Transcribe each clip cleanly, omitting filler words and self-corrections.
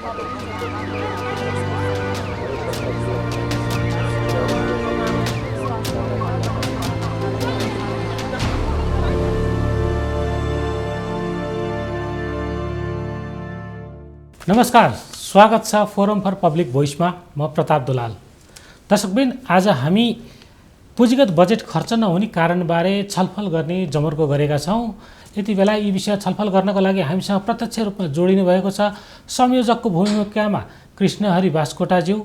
नमस्कार, स्वागत छ फोरम फर पब्लिक भोइसमा। म प्रताप दुलाल। दर्शकबिन, आज हामी पुँजीगत बजेट खर्च नहुने कारणबारे छलफल गर्ने जमर्को गरेका छौँ। यति बेला यी विषय छलफल गर्नको लागि हामीसँग प्रत्यक्ष रूपमा जोडिनु भएको छ संयोजकको भूमिकामा कृष्णहरि बास्कोटाज्यू।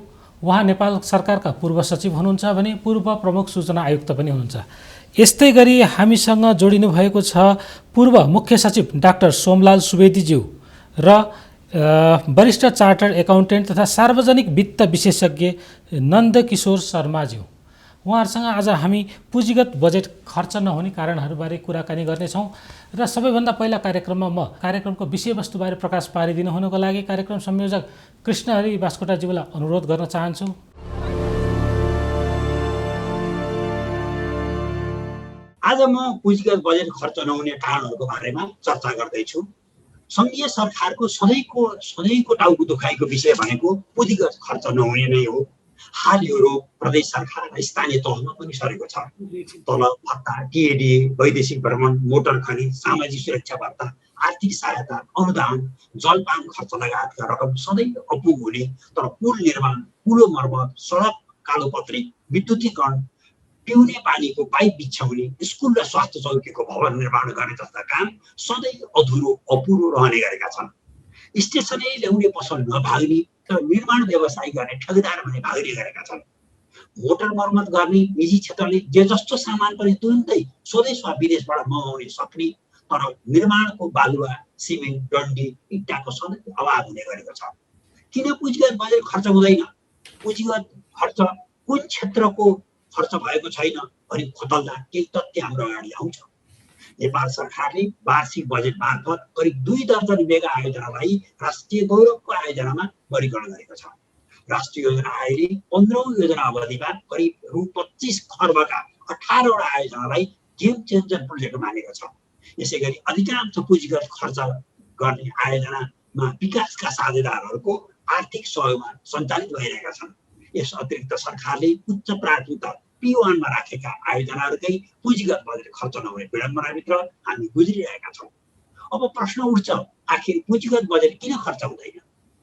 उहाँ नेपाल सरकारका पूर्व सचिव हुनुहुन्छ भने पूर्व प्रमुख सूचना आयुक्त पनि हुनुहुन्छ। यस्तै गरी हामीसँग जोडिनु भएको छ पूर्व मुख्य सचिव डाक्टर सोमलाल सुवेदीज्यू र वरिष्ठ चार्टर्ड एकाउन्टेन्ट तथा सार्वजनिक वित्त विशेषज्ञ नन्दकिशोर शर्माज्यू। उहाँहरूसँग आज हामी पुँजीगत बजेट खर्च नहुने कारणहरूबारे कुराकानी गर्नेछौँ। र सबैभन्दा पहिला कार्यक्रममा म कार्यक्रमको विषयवस्तुबारे प्रकाश पारिदिनु हुनुको लागि कार्यक्रम संयोजक कृष्णहरि बास्कोटाज्यूलाई अनुरोध गर्न चाहन्छु। आज म पुँजीगत बजेट खर्च नहुने कारणहरूको बारेमा चर्चा गर्दैछु। सङ्घीय सरकारको सधैँको टाउको दुखाइको विषय भनेको पुँजीगत खर्च नहुने नै हो। हाल यो रोग प्रदेश सरकार र स्थानीय तहमा पनि सरेको छ। तलब भत्ता, टिएडी, वैदेशिक भ्रमण, मोटर खरिद, सामाजिक सुरक्षा भत्ता, आर्थिक सहायता, अनुदान, जलपान खर्च लगायतका रकम सधैँ अपुग हुने, तर पुल निर्माण, पुलो मर्मत, सडक कालोपत्री, विद्युतीकरण, पिउने पानीको पाइप बिछ्याउने, स्कुल र स्वास्थ्य चौकीको भवन निर्माण गर्ने जस्ता काम सधैँ अधुरो अपुरो रहने गरेका छन्। स्टेसनले ल्याउने पसल नभाग्ने तर निर्माण व्यवसाय गर्ने ठेकेदार भने भाग्ने गरेका छन्। मोटर मर्मत गर्ने निजी क्षेत्रले जे जस्तो सामान पनि तुरुन्तै स्वदेश वा विदेशबाट मगाउने सक्ने, तर निर्माणको बालुवा, सिमेन्ट, डन्डी, इट्टाको सधैँ अभाव हुने गरेको छ। किन पुँजीगत बजेट खर्च हुँदैन? पुँजीगत खर्च कुन क्षेत्रको खर्च भएको छैन भनी खोतल्दा केही तथ्य हाम्रो अगाडि आउँछ। नेपाल सरकारले वार्षिक बजेट मार्फत करिब 2 दर्जन मेगा आयोजनालाई राष्ट्रिय गौरवको आयोजनामा वर्गीकरण गरेको छ। राष्ट्रिय योजना आयोगले 15औं योजना अवधिमा करिब रु 25 खर्बका 18वटा आयोजनालाई गेम चेन्जर प्रोजेक्ट मानेको छ। यसै गरी अधिकांश पुँजीगत खर्च गर्ने आयोजनामा विकासका साझेदारहरूको आर्थिक सहयोगमा सञ्चालित भइरहेका छन्। यस अतिरिक्त सरकारले उच्च प्राथमिकता P1 मा राखेका आयोजनाहरूकै पुँजीगत बजेट खर्च नहुने विडम्बनाभित्र हामी गुज्रिरहेका छौँ। अब प्रश्न उठ्छ, आखिर पुँजीगत बजेट किन खर्च हुँदैन?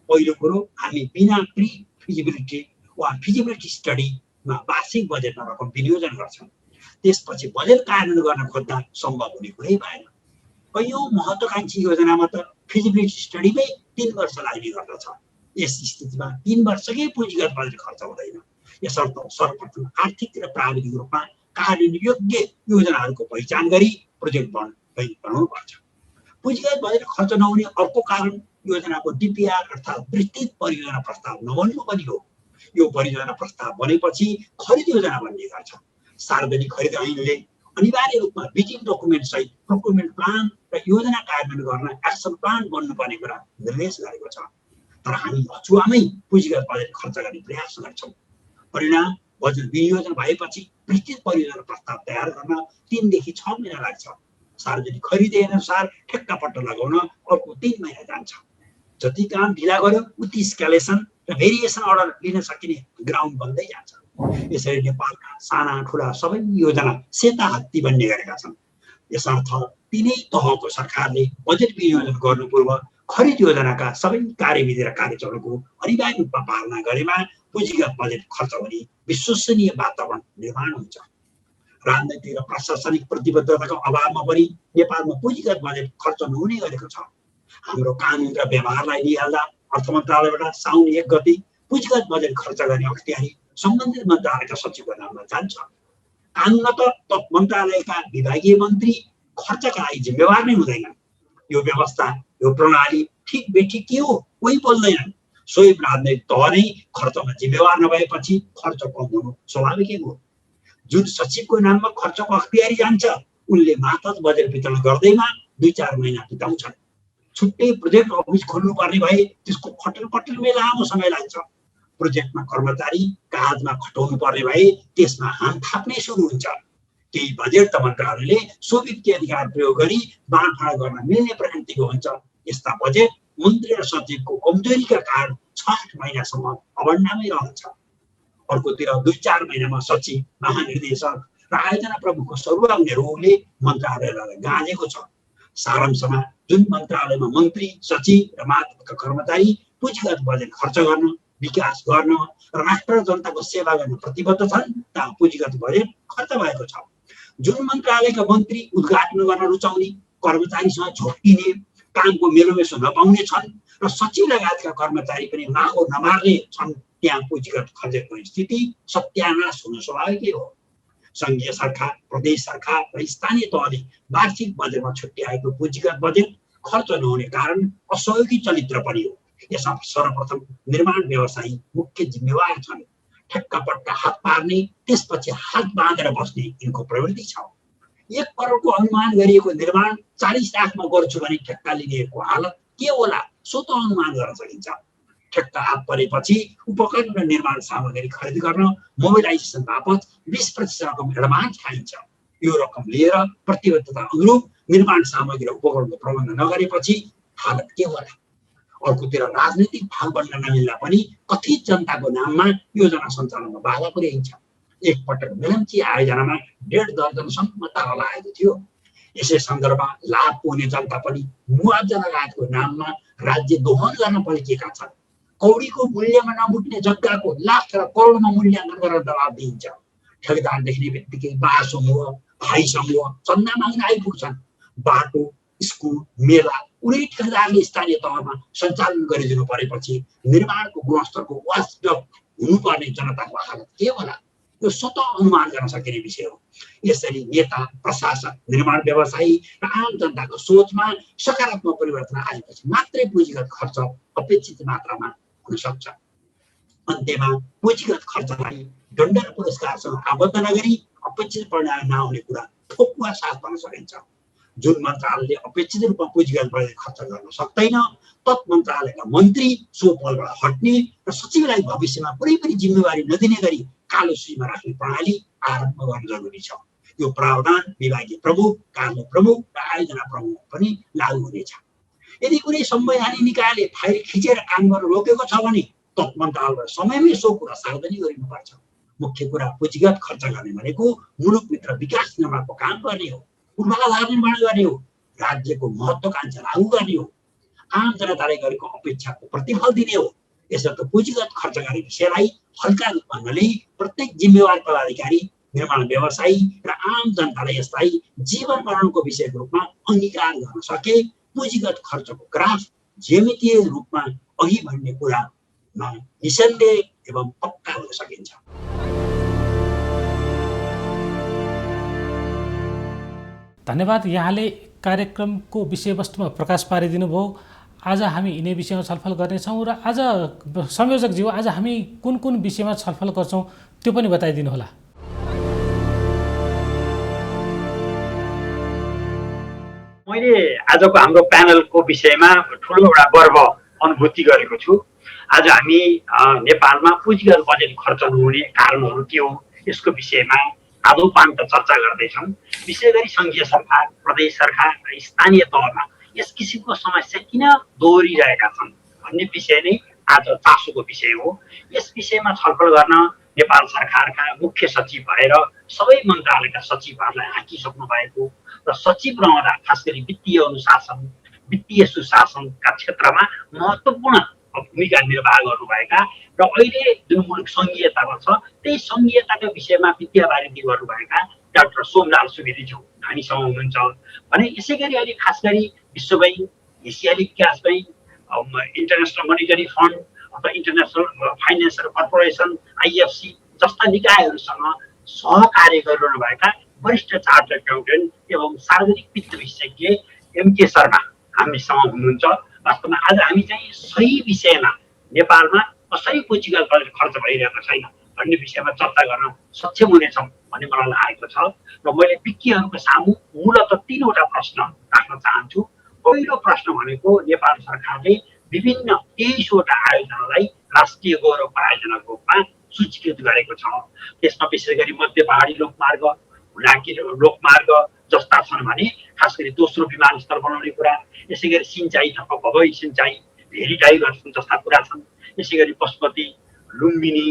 पहिलो कुरो, हामी बिना प्री फिजिबिलिटी वा फिजिबिलिटी स्टडीमा वार्षिक बजेटमा रकम विनियोजन गर्छौँ। त्यसपछि बजेट कार्यान्वयन गर्न खोज्दा सम्भव हुने कुरै भएन। कैयौँ महत्त्वकाङ्क्षी योजनामा त फिजिबिलिटी स्टडीमै 3 वर्ष लाग्ने गर्दछ। यस स्थितिमा 3 वर्षकै पुँजीगत बजेट खर्च हुँदैन। यसर्थ सर्वप्रथम आर्थिक र प्राविधिक रूपमा कार्यान्वयन योग्य योजनाहरूको पहिचान गरी प्रोजेक्ट बनाउनुपर्छ। पुँजीगत बजेट खर्च नहुने अर्को कारण योजनाको DPR अर्थात् विस्तृत परियोजना प्रस्ताव नबन्नु पनि हो। यो परियोजना प्रस्ताव बनेपछि खरिद योजना बन्ने गर्छ। सार्वजनिक खरिद ऐनले अनिवार्य रूपमा बिडिङ डकुमेन्ट सहित प्रोक्युरमेन्ट प्लान र योजना कार्यान्वयन गर्न एक्सन प्लान बन्नुपर्ने कुरा निर्देश गरेको छ। तर हामी अचुवामै पुँजीगत बजेट खर्च गर्ने प्रयास गर्छौँ। परिणाम, बजेट विनियोजन भएपछि विस्तृत परियोजना प्रस्ताव तयार गर्न 3 देखि 6 महिना लाग्छ। सार्वजनिक खरिद अनुसार ठेक्कापट्टा लगाउन अर्को 3 महिना जान्छ। जति काम ढिला गर्यो उति स्केलेसन र भेरिएसन अर्डर लिन सकिने ग्राउन्ड बन्दै जान्छ। यसरी नेपालका साना ठुला सबै योजना सेता हात्ती बन्ने गरेका छन्। यसर्थ तिनै तहको सरकारले बजेट विनियोजन गर्नु पूर्व खरिद योजनाका सबै कार्यविधि र कार्यचरणको अनिवार्य रूपमा पालना गरेमा पुँजीगत बजेट खर्च हुने विश्वसनीय वातावरण निर्माण हुन्छ। राजनैतिक र प्रशासनिक प्रतिबद्धताको अभावमा पनि नेपालमा पुँजीगत बजेट खर्च नहुने गरेको छ। हाम्रो कानुन र व्यवहारलाई निहाल्दा अर्थ मन्त्रालयबाट साउन 1 गते पुँजीगत बजेट खर्च गर्ने अख्तियारी सम्बन्धित मन्त्रालयका सचिवको नाममा जान्छ। कानुनमा त मन्त्रालयका विभागीय मन्त्री खर्चका लागि जिम्मेवार नै हुँदैनन्। यो व्यवस्था, यो प्रणाली ठिक बेठिक के हो कोही बोल्दैनन्। स्वयं राजनैतिक तह नै खर्चमा जिम्मेवार नभएपछि खर्च कम हुनु स्वाभाविकै हो। जुन सचिवको नाममा खर्चको अख्तियारी जान्छ उनले मातहत बजेट वितरण गर्दैमा 2-4 महिना बिताउँछन्। छुट्टै प्रोजेक्ट अफिस खोल्नु पर्ने भए त्यसको खटलपटलमै लामो समय लाग्छ। प्रोजेक्टमा कर्मचारी काजमा खटाउनु पर्ने भए त्यसमा हाम थाप्नै सुरु हुन्छ। केही बजेट त मन्त्रालयले सो वित्तीय अधिकार प्रयोग गरी बाँडफाँड गर्न मिल्ने प्रकृतिको हुन्छ। यस्ता बजेट मन्त्री र सचिवको कमजोरीका कारण 6-8 महिनासम्म अभन्डामै रहन्छ। अर्कोतिर 2-4 महिनामा सचिव, महानिर्देशक र आयोजना प्रमुखको सर्वाङ्ग रोगले मन्त्रालयलाई गाँजेको छ। सारांशमा जुन मन्त्रालयमा मन्त्री, सचिव र माथिका कर्मचारी पुँजीगत बजेट खर्च गर्न, विकास गर्न र राष्ट्र र जनताको सेवा गर्न प्रतिबद्ध छन्, त्यहाँ पुँजीगत बजेट खर्च भएको छ। जुन मन्त्रालयका मन्त्री उद्घाटन गर्न रुचाउने, कर्मचारीसँग झोक्टिने, कामको मेलोमेसो नपाउने छन् र सचिव लगायतका कर्मचारी पनि नाको नमार्ने छन्, त्यहाँ पुँजीगत खर्चको स्थिति सत्यानाश हुन स्वाभाविकै हो। सङ्घीय सरकार, प्रदेश सरकार र स्थानीय तहले वार्षिक बजेटमा छुट्याएको पुँजीगत बजेट खर्च नहुने कारण असहयोगी चरित्र पनि हो। यसमा सर्वप्रथम निर्माण व्यवसायी मुख्य जिम्मेवार छन्। ठेक्कापट्टा हात पार्ने, त्यसपछि हात बाँधेर बस्ने यिनको प्रवृत्ति छ। 1 करोडको अनुमान गरिएको निर्माण 40 लाखमा गर्छु भने ठेक्का लिनेको हालत के होला, सो त अनुमान गर्न सकिन्छ। ठेक्का हात परेपछि उपकरण र निर्माण सामग्री खरिद गर्न मोबिलाइजेसन बापत 20% रकम एडभान्स खाइन्छ। यो रकम लिएर प्रतिबद्धता अनुरूप निर्माण सामग्री र उपकरणको प्रबन्ध नगरेपछि हालत के होला। अर्कोतिर राजनीतिक भाग बन्न नमिल्दा पनि कथित जनताको नाममा योजना सञ्चालनमा बाधा पुर्याइन्छ। एकपटक मेलम्ची आयोजनामा 1.5 दर्जनसम्म ताला लागेको थियो। यसै सन्दर्भमा लाभ पुग्ने जनता पनि मुआवजा लगायतको नाममा राज्य दोहन गर्न परेका छन्। कौडीको मूल्यमा नबुझ्ने जग्गाको लाख र करोडमा मूल्याङ्कन गरेर दबाब दिइन्छ। ठेकेदार देख्ने बित्तिकै बा समूह, भाइ समूह चन्दा माग्न आइपुग्छन्। बाटो, स्कुल, मेला कुनै ठेकेदारले स्थानीय तहमा सञ्चालन गरिदिनु परेपछि निर्माणको गुणस्तरको वास्तव हुनुपर्ने जनताको हालत के होला, यो स्वतः अनुमान गर्न सकिने विषय हो। यसरी नेता, प्रशासक, निर्माण व्यवसायी र आम जनताको सोचमा सकारात्मक परिवर्तन आएपछि मात्रै पुँजीगत खर्च अपेक्षित मात्रामा हुन सक्छ। अन्त्यमा पुँजीगत खर्चलाई दण्ड र पुरस्कारसँग आबद्ध नगरी अपेक्षित परिणाम नआउने कुरा ठोकुवा साथ भन्न सकिन्छ। जुन मन्त्रालयले अपेक्षित रूपमा पुँजीगत बजेट खर्च गर्न सक्दैन, तत् मन्त्रालयका मन्त्री सो पदबाट हट्ने र सचिवलाई भविष्यमा कुनै पनि जिम्मेवारी नदिने गरी कालो सूचीमा राख्ने प्रणाली आरम्भ गर्न जरुरी छ। यो प्रावधान विभागीय प्रमुख, कार्य प्रमुख र आयोजना प्रमुख पनि लागू हुनेछ। यदि कुनै संवैधानिक निकायले फाइल खिचेर काम गर्न रोकेको छ भने तत् मन्त्रालयले समयमै सो कुरा सार्वजनिक गरिनुपर्छ। मुख्य कुरा पुँजीगत खर्च गर्ने भनेको मुलुकभित्र विकास निर्माणको काम गर्ने हो, पूर्वाधार निर्माण गर्ने हो, राज्यको महत्त्वाकांक्षा लागू गर्ने हो, आम जनताले गरेको अपेक्षाको प्रतिफल दिने हो। यसर्थ पुँजीगत खर्च गर्ने विषयलाई हल्का रूपमा नलिई प्रत्येक जिम्मेवार पदाधिकारी, निर्माण व्यवसायी र आम जनताले यसलाई जीवन मरणको विषयको रूपमा अंगीकार गर्न सके पुँजीगत खर्चको ग्राफ ज्यामितीय रूपमा अघि बढ्ने कुरामा निसन्देह एवं पक्का हुन सकिन्छ। धन्यवाद। यहाँले कार्यक्रमको विषयवस्तुमा प्रकाश पारिदिनु भयो। आज हामी यिनै विषयमा छलफल गर्नेछौँ र आज संयोजकज्यू आज हामी कुन कुन विषयमा छलफल गर्छौँ त्यो पनि बताइदिनु होला। मैले आजको हाम्रो प्यानलको विषयमा ठुलो एउटा गर्व अनुभूति गरेको छु। आज हामी नेपालमा पुँजीगत बजेट खर्च नहुने कारणहरू के हो यसको विषयमा आदौपान्त चर्चा गर्दैछौँ। विशेष गरी सङ्घीय सरकार, प्रदेश सरकार र स्थानीय तहमा यस किसिमको समस्या किन दोहोरिरहेका छन् भन्ने विषय नै आज चासोको विषय हो। यस विषयमा छलफल गर्न नेपाल सरकारका मुख्य सचिव भएर सबै मन्त्रालयका सचिवहरूलाई हाकिसक्नु भएको र सचिव रहँदा खास गरी वित्तीय अनुशासन, वित्तीय सुशासनका क्षेत्रमा महत्त्वपूर्ण भूमिका निर्वाह गर्नुभएका र अहिले जुन मुलुक सङ्घीयतामा छ त्यही सङ्घीयताका विषयमा विद्या वारिधि गर्नुभएका डाक्टर सोमलाल सुवेदीज्यू हामीसँग हुनुहुन्छ भने यसै गरी अहिले खास गरी विश्व ब्याङ्क, एसियाली विकास ब्याङ्क, इन्टरनेसनल मोनिटरी फन्ड अथवा इन्टरनेसनल फाइनेन्सियल कर्पोरेसन, आइएफसी जस्ता निकायहरूसँग सहकार्य गरिरहनुभएका वरिष्ठ चार्टर्ड एकाउन्टेन्ट एवं सार्वजनिक वित्त विशेषज्ञ एमके शर्मा हामीसँग हुनुहुन्छ। वास्तवमा आज हामी चाहिँ सही विषयमा नेपालमा कसरी पुँजीगत बजेट खर्च भइरहेको छैन भन्ने विषयमा चर्चा गर्न सक्षम हुनेछौँ भन्ने मलाई लागेको छ र मैले विज्ञहरूको सामु मूलतः 3वटा प्रश्न राख्न चाहन्छु। पहिलो प्रश्न भनेको नेपाल सरकारले विभिन्न 23वटा आयोजनालाई राष्ट्रिय गौरव आयोजनाको रूपमा सूचीकृत गरेको छ। त्यसमा विशेष गरी मध्य पहाडी लोकमार्ग, हुलाकी लोकमार्ग जस्ता छन् भने खास गरी दोस्रो विमानस्थल बनाउने कुरा, यसै गरी सिँचाइ तथा भवै सिँचाइ, भेरी टाइगर जस्ता कुरा छन्। यसै गरी पशुपति, लुम्बिनी,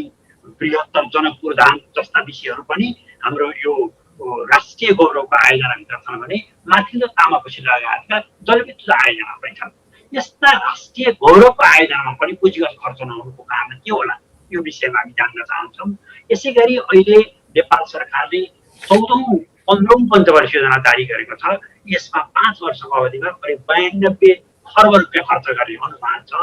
बृहत्तर जनकपुर धाम जस्ता विषयहरू पनि हाम्रो यो राष्ट्रिय गौरवको आयोजनाभित्र छन् भने माथिल्लो तामाकोशी लगायतका जलविद्युत आयोजना पनि छन्। यस्ता राष्ट्रिय गौरवको आयोजनामा पनि पुँजीगत खर्च नहुनुको कारण के होला, यो विषयमा हामी जान्न चाहन्छौँ। यसै गरी अहिले नेपाल सरकारले 14औं 15औं पञ्चवर्ष योजना जारी गरेको छ। यसमा 5 वर्षको अवधिमा करिब 92 खर्ब रुपियाँ खर्च गर्ने अनुमान छ।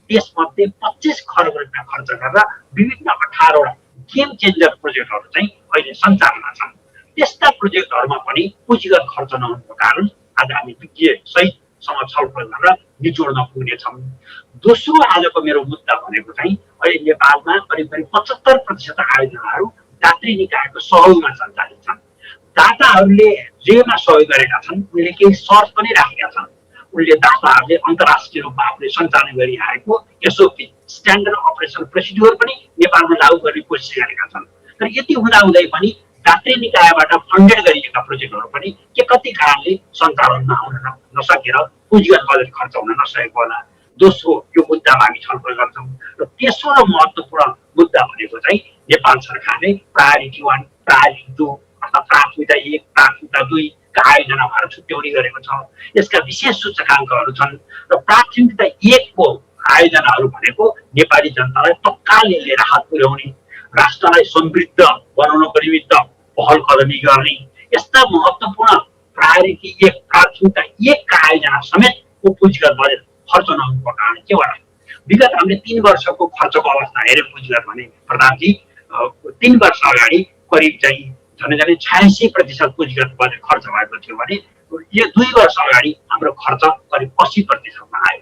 त्यसमध्ये 25 खर्ब रुपियाँ खर्च गरेर विभिन्न 18वटा गेम चेन्जर प्रोजेक्टहरू चाहिँ अहिले सञ्चालनमा छन्। त्यस्ता प्रोजेक्टहरूमा पनि पुँजीगत खर्च नहुनुको कारण आज हामी विज्ञ सहितसँग छलफल गरेर निचोड्न पुग्नेछौँ। दोस्रो आजको मेरो मुद्दा भनेको चाहिँ अहिले नेपालमा करिब 75% आयोजनाहरू दात्री निकायको सहयोगमा सञ्चालित छन्। दाताहरूले जेमा सहयोग गरेका छन् उनले केही सर्त पनि राखेका छन्। उनले दाताहरूले अन्तर्राष्ट्रिय रूपमा आफूले सञ्चालन गरिआएको एसओपी स्ट्यान्डर्ड अपरेसन प्रोसिड्युर पनि नेपालमा लागू गर्ने कोसिस गरेका छन्। तर यति हुँदाहुँदै पनि दात्री निकायबाट फन्डेड गरिएका प्रोजेक्टहरू पनि के कति कारणले सञ्चालनमा आउन नसकेर पुँजीगत बजेट खर्च हुन नसकेको होला। दोस्रो यो मुद्दामा हामी छलफल गर्छौँ। र तेस्रो र महत्त्वपूर्ण मुद्दा भनेको चाहिँ नेपाल सरकारले प्रायोरिटी 1, प्रायोरिटी 2 अर्थात् प्राथमिकता 1, प्राथमिकता 2 का आयोजनाहरू छुट्याउने गरेको छ। यसका विशेष सूचकाङ्कहरू छन् र प्राथमिकता 1 को आयोजनाहरू भनेको नेपाली जनतालाई तत्कालले राहत पुर्याउने, राष्ट्रलाई समृद्ध बनाउनको निमित्त पहल कदमी गर्ने यस्ता महत्त्वपूर्ण प्रायोरिटी 1 प्राथमिकता 1 का आयोजना समेतको पुँजीगत बजेट खर्च नहुनुको कारण के होला। विगत हामीले 3 वर्षको खर्चको अवस्था हेऱ्यौँ पुँजीगत भने प्रधानजी 3 वर्ष अगाडि करिब चाहिँ झन्डै 86% पुँजीगत बजेट खर्च भएको थियो भने यो 2 वर्ष अगाडि हाम्रो खर्च करिब 80%मा आयो।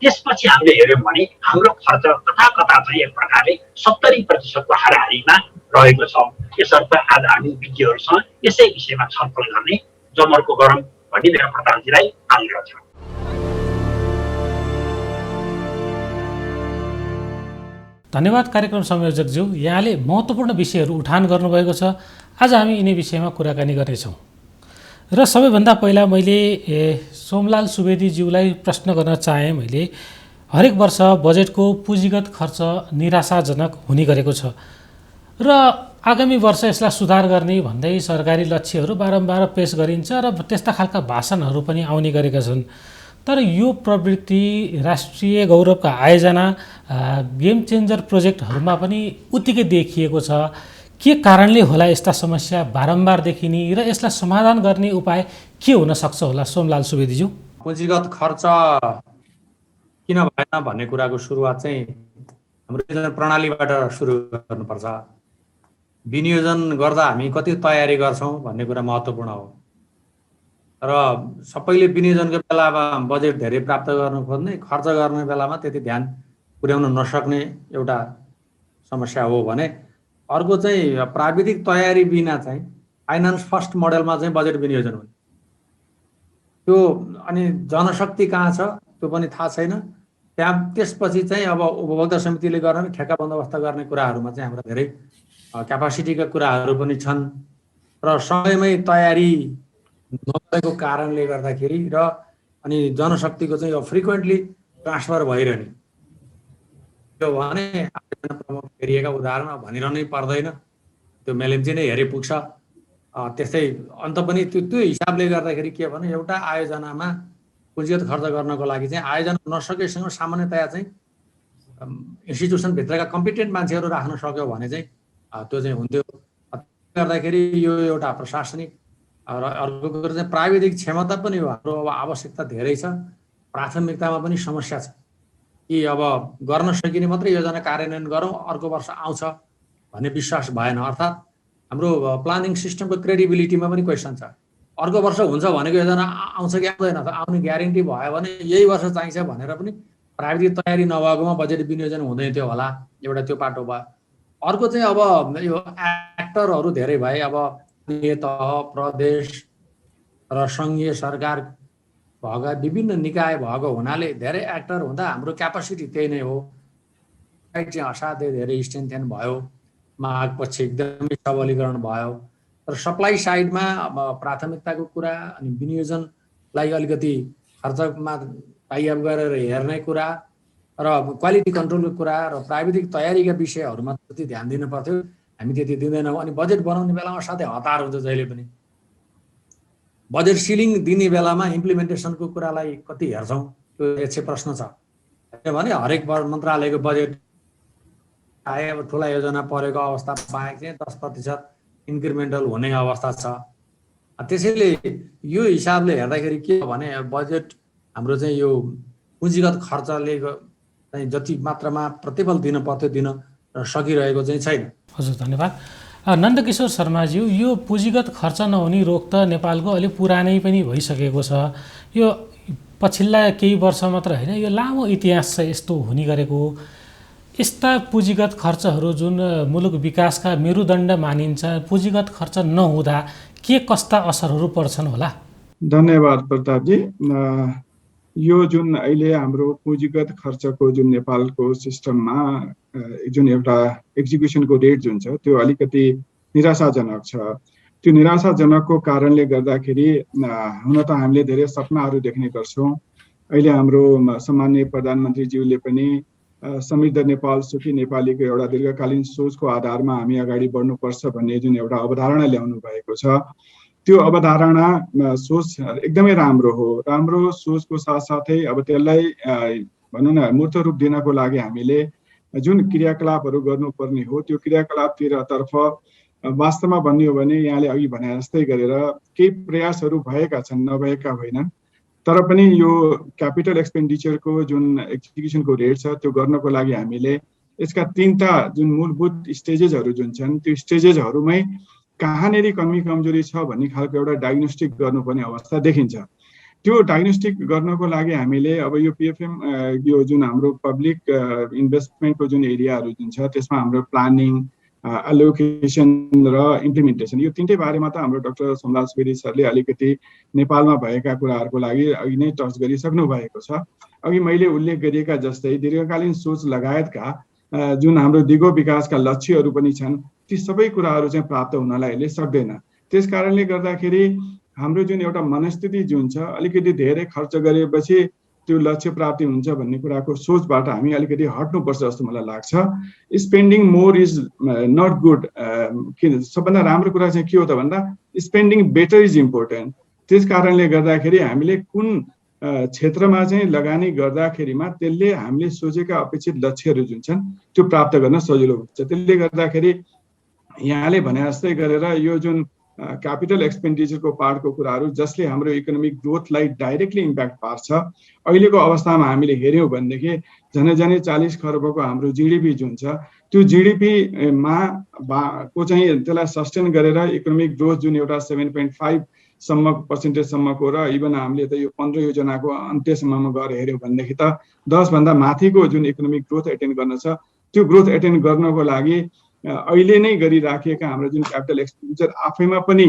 त्यसपछि हामीले हेऱ्यौँ भने हाम्रो खर्च कता चाहिँ एक प्रकारले 70% को हाराहारीमा रहेको छ। यसर्थ आज हामी विज्ञहरूसँग यसै विषयमा छलफल गर्ने जमर्को गरौँ भन्ने मेरो प्रधानजीलाई आग्रह छ। धन्यवाद कार्यक्रम संयोजकज्यू, यहाँले महत्त्वपूर्ण विषयहरू उठान गर्नुभएको छ। आज हामी यिनै विषयमा कुराकानी गर्नेछौँ। र सबैभन्दा पहिला मैले सोमलाल सुवेदीज्यूलाई प्रश्न गर्न चाहेँ। मैले हरेक वर्ष बजेटको पुँजीगत खर्च निराशाजनक हुने गरेको छ र आगामी वर्ष यसलाई सुधार गर्ने भन्दै सरकारी लक्ष्यहरू बारम्बार पेश गरिन्छ र त्यस्ता खालका भाषणहरू पनि आउने गरेका छन्। तर यो प्रवृत्ति राष्ट्रिय गौरवका आयोजना गेम चेन्जर प्रोजेक्टहरूमा पनि उत्तिकै देखिएको छ। के कारणले होला यस्ता समस्या बारम्बार देखिने र यसलाई समाधान गर्ने उपाय के हुन सक्छ होला सोमलाल सुवेदीज्यू? पुँजीगत खर्च किन भएन भन्ने कुराको सुरुवात चाहिँ हाम्रो योजना प्रणालीबाट सुरु गर्नुपर्छ। विनियोजन गर्दा हामी कति तयारी गर्छौँ भन्ने कुरा महत्त्वपूर्ण हो। र सबैले विनियोजनको बेलामा बजेट धेरै प्राप्त गर्नु खोज्ने, खर्च गर्ने बेलामा त्यति ध्यान पुर्याउन नसक्ने एउटा समस्या हो भने अर्को चाहिँ प्राविधिक तयारी बिना चाहिँ फाइनान्स फर्स्ट मोडलमा चाहिँ बजेट विनियोजन हुने त्यो अनि जनशक्ति कहाँ छ त्यो पनि थाहा छैन। त्यसपछि चाहिँ अब उपभोक्ता समितिले गर्ने ठेक्का बन्दोबस्त गर्ने कुराहरूमा चाहिँ हाम्रो धेरै क्यापासिटीका कुराहरू पनि छन् र समयमै तयारी नभएको कारणले गर्दाखेरि र अनि जनशक्तिको चाहिँ फ्रिक्वेन्टली ट्रान्सफर भइरहने त्यो भने प्रमुख हेरिएका उदाहरण भनिरहनै पर्दैन, त्यो मेलेम्ची नै हेरे पुग्छ। त्यस्तै अन्त पनि त्यो हिसाबले गर्दाखेरि के भने एउटा आयोजनामा पुँजीगत खर्च गर्नको लागि चाहिँ आयोजना नसकेसँग सामान्यतया चाहिँ इन्स्टिट्युसनभित्रका कम्पिटेन्ट मान्छेहरू राख्न सक्यो भने चाहिँ त्यो चाहिँ हुन्थ्यो। गर्दाखेरि यो एउटा प्रशासनिक र अर्को कुरो चाहिँ प्राविधिक क्षमता पनि हो। हाम्रो अब आवश्यकता धेरै छ, प्राथमिकतामा पनि समस्या छ कि अब गर्न सकिने मात्रै योजना कार्यान्वयन गरौँ अर्को वर्ष आउँछ भन्ने विश्वास भएन। अर्थात् हाम्रो प्लानिङ सिस्टमको क्रेडिबिलिटीमा पनि क्वेसन छ। अर्को वर्ष हुन्छ भनेको योजना आउँछ कि आउँदैन त आउने ग्यारेन्टी भयो भने यही वर्ष चाहिन्छ भनेर पनि प्राविधिक तयारी नभएकोमा बजेट विनियोजन हुँदैन थियो होला। एउटा त्यो पाटो भयो। अर्को चाहिँ अब यो एक्टरहरू धेरै भए। अब तह, प्रदेश र सङ्घीय सरकार भएका विभिन्न निकाय भएको हुनाले धेरै एक्टर हुँदा हाम्रो क्यापासिटी त्यही नै हो। चाहिँ असाध्यै धेरै स्ट्रेन्थेन भयो, माग पछि एकदमै सबलीकरण भयो। र सप्लाई साइडमा अब प्राथमिकताको कुरा अनि विनियोजनलाई अलिकति खर्चमा टाइअप गरेर हेर्ने कुरा र क्वालिटी कन्ट्रोलको कुरा र प्राविधिक तयारीका विषयहरूमा त्यति ध्यान दिनु पर्थ्यो, हामी त्यति दिँदैनौँ। अनि बजेट बनाउने बेलामा साथै हतार हुन्छ जहिले पनि। बजेट सिलिङ दिने बेलामा इम्प्लिमेन्टेसनको कुरालाई कति हेर्छौँ त्यो एक प्रश्न छ। किनभने हरेक मन्त्रालयको बजेट आए अब ठुला योजना परेको अवस्था बाहेक चाहिँ 10% इन्क्रिमेन्टल हुने अवस्था छ। त्यसैले यो हिसाबले हेर्दाखेरि के हो भने बजेट हाम्रो चाहिँ यो पुँजीगत खर्चले चाहिँ जति मात्रामा प्रतिफल दिन पर्थ्यो दिन सकिरहेको चाहिँ छैन। हजुर धन्यवाद। नन्दकिशोर शर्माज्यू, यो पुँजीगत खर्च नहुने रोग त नेपालको अलि पुरानै पनि भइसकेको छ। यो पछिल्ला केही वर्ष मात्र होइन, यो लामो इतिहास छ यस्तो हुने गरेको। यस्ता पुँजीगत खर्चहरू जुन मुलुक विकासका मेरुदण्ड मानिन्छ, पुँजीगत खर्च नहुँदा के कस्ता असरहरू पर्छन् होला? धन्यवाद प्रतापजी। यो जुन अहिले हाम्रो पुँजीगत खर्चको जुन नेपालको सिस्टममा जुन एउटा एक्जिक्युसनको रेट जुन छ त्यो अलिकति निराशाजनक छ। त्यो निराशाजनकको कारणले गर्दाखेरि हुन त हामीले धेरै सपनाहरू देख्ने गर्छौँ। अहिले हाम्रो सम्माननीय प्रधानमन्त्रीज्यूले पनि समृद्ध नेपाल सुखी नेपालीको एउटा दीर्घकालीन सोचको आधारमा हामी अगाडि बढ्नुपर्छ भन्ने जुन एउटा अवधारणा ल्याउनु भएको छ, त्यो अवधारणा सोच एकदमै राम्रो हो। राम्रो सोचको साथसाथै अब त्यसलाई भनौँ न मूर्त रूप दिनको लागि हामीले जुन क्रियाकलापहरू गर्नुपर्ने हो त्यो क्रियाकलापतर्फ वास्तवमा भन्ने हो भने यहाँले अघि भने जस्तै गरेर केही प्रयासहरू भएका छन्, नभएका होइनन्। तर पनि यो क्यापिटल एक्सपेन्डिचरको जुन एक्जिक्युसनको रेट छ त्यो गर्नको लागि हामीले यसका 3टा जुन मूलभूत स्टेजेसहरू जुन छन् त्यो स्टेजेसहरूमै कहाँनेरि कमी कमजोरी छ भन्ने खालको एउटा डायग्नोस्टिक गर्नुपर्ने अवस्था देखिन्छ। त्यो डायग्नोस्टिक गर्नको लागि हामीले अब यो पिएफएम यो जुन हाम्रो पब्लिक इन्भेस्टमेन्टको जुन एरियाहरू जुन छ त्यसमा हाम्रो प्लानिङ, एलोकेसन र इम्प्लिमेन्टेसन यो 3टै बारेमा त हाम्रो डाक्टर सोमलाल सुवेदी सरले अलिकति नेपालमा भएका कुराहरूको लागि अघि नै टच गरिसक्नु भएको छ। अघि मैले उल्लेख गरिएका जस्तै दीर्घकालीन सोच लगायतका जुन हाम्रो दिगो विकासका लक्ष्यहरू पनि छन् ती सबै कुराहरू चाहिँ प्राप्त हुनलाई अहिले सक्दैन। त्यस कारणले गर्दाखेरि हाम्रो जुन एउटा मनस्थिति जुन छ अलिकति धेरै खर्च गरेपछि त्यो लक्ष्य प्राप्ति हुन्छ भन्ने कुराको सोचबाट हामी अलिकति हट्नुपर्छ जस्तो मलाई लाग्छ। Spending more is not good. सबभन्दा राम्रो कुरा चाहिँ के हो त भन्दा स्पेन्डिङ बेटर इज इम्पोर्टेन्ट। त्यस कारणले गर्दाखेरि हामीले कुन क्षेत्रमा चाहिँ लगानी गर्दाखेरिमा त्यसले हामीले सोचेका अपेक्षित लक्ष्यहरू जुन छन् त्यो प्राप्त गर्न सजिलो हुन्छ। त्यसले गर्दाखेरि यहाँले भने जस्तै गरेर यो जुन क्यापिटल एक्सपेन्डिचरको पार्टको कुराहरू जसले हाम्रो इकोनोमिक ग्रोथलाई डाइरेक्टली इम्प्याक्ट पार्छ, अहिलेको अवस्थामा हामीले हेऱ्यौँ भनेदेखि झनै 40 खर्बको हाम्रो जिडिपी जुन छ त्यो जिडिपीमा को चाहिँ त्यसलाई सस्टेन गरेर इकोनोमिक ग्रोथ जुन एउटा 7.5% र इभन हामीले त यो 15 योजनाको अन्त्यसम्ममा गएर हेऱ्यौँ भनेदेखि त 10 भन्दा माथिको जुन इकोनोमिक ग्रोथ एटेन्ड गर्न छ त्यो ग्रोथ एटेन्ड गर्नको लागि अहिले नै गरिराखेका हाम्रो जुन क्यापिटल एक्सपेन्डिचर आफैमा पनि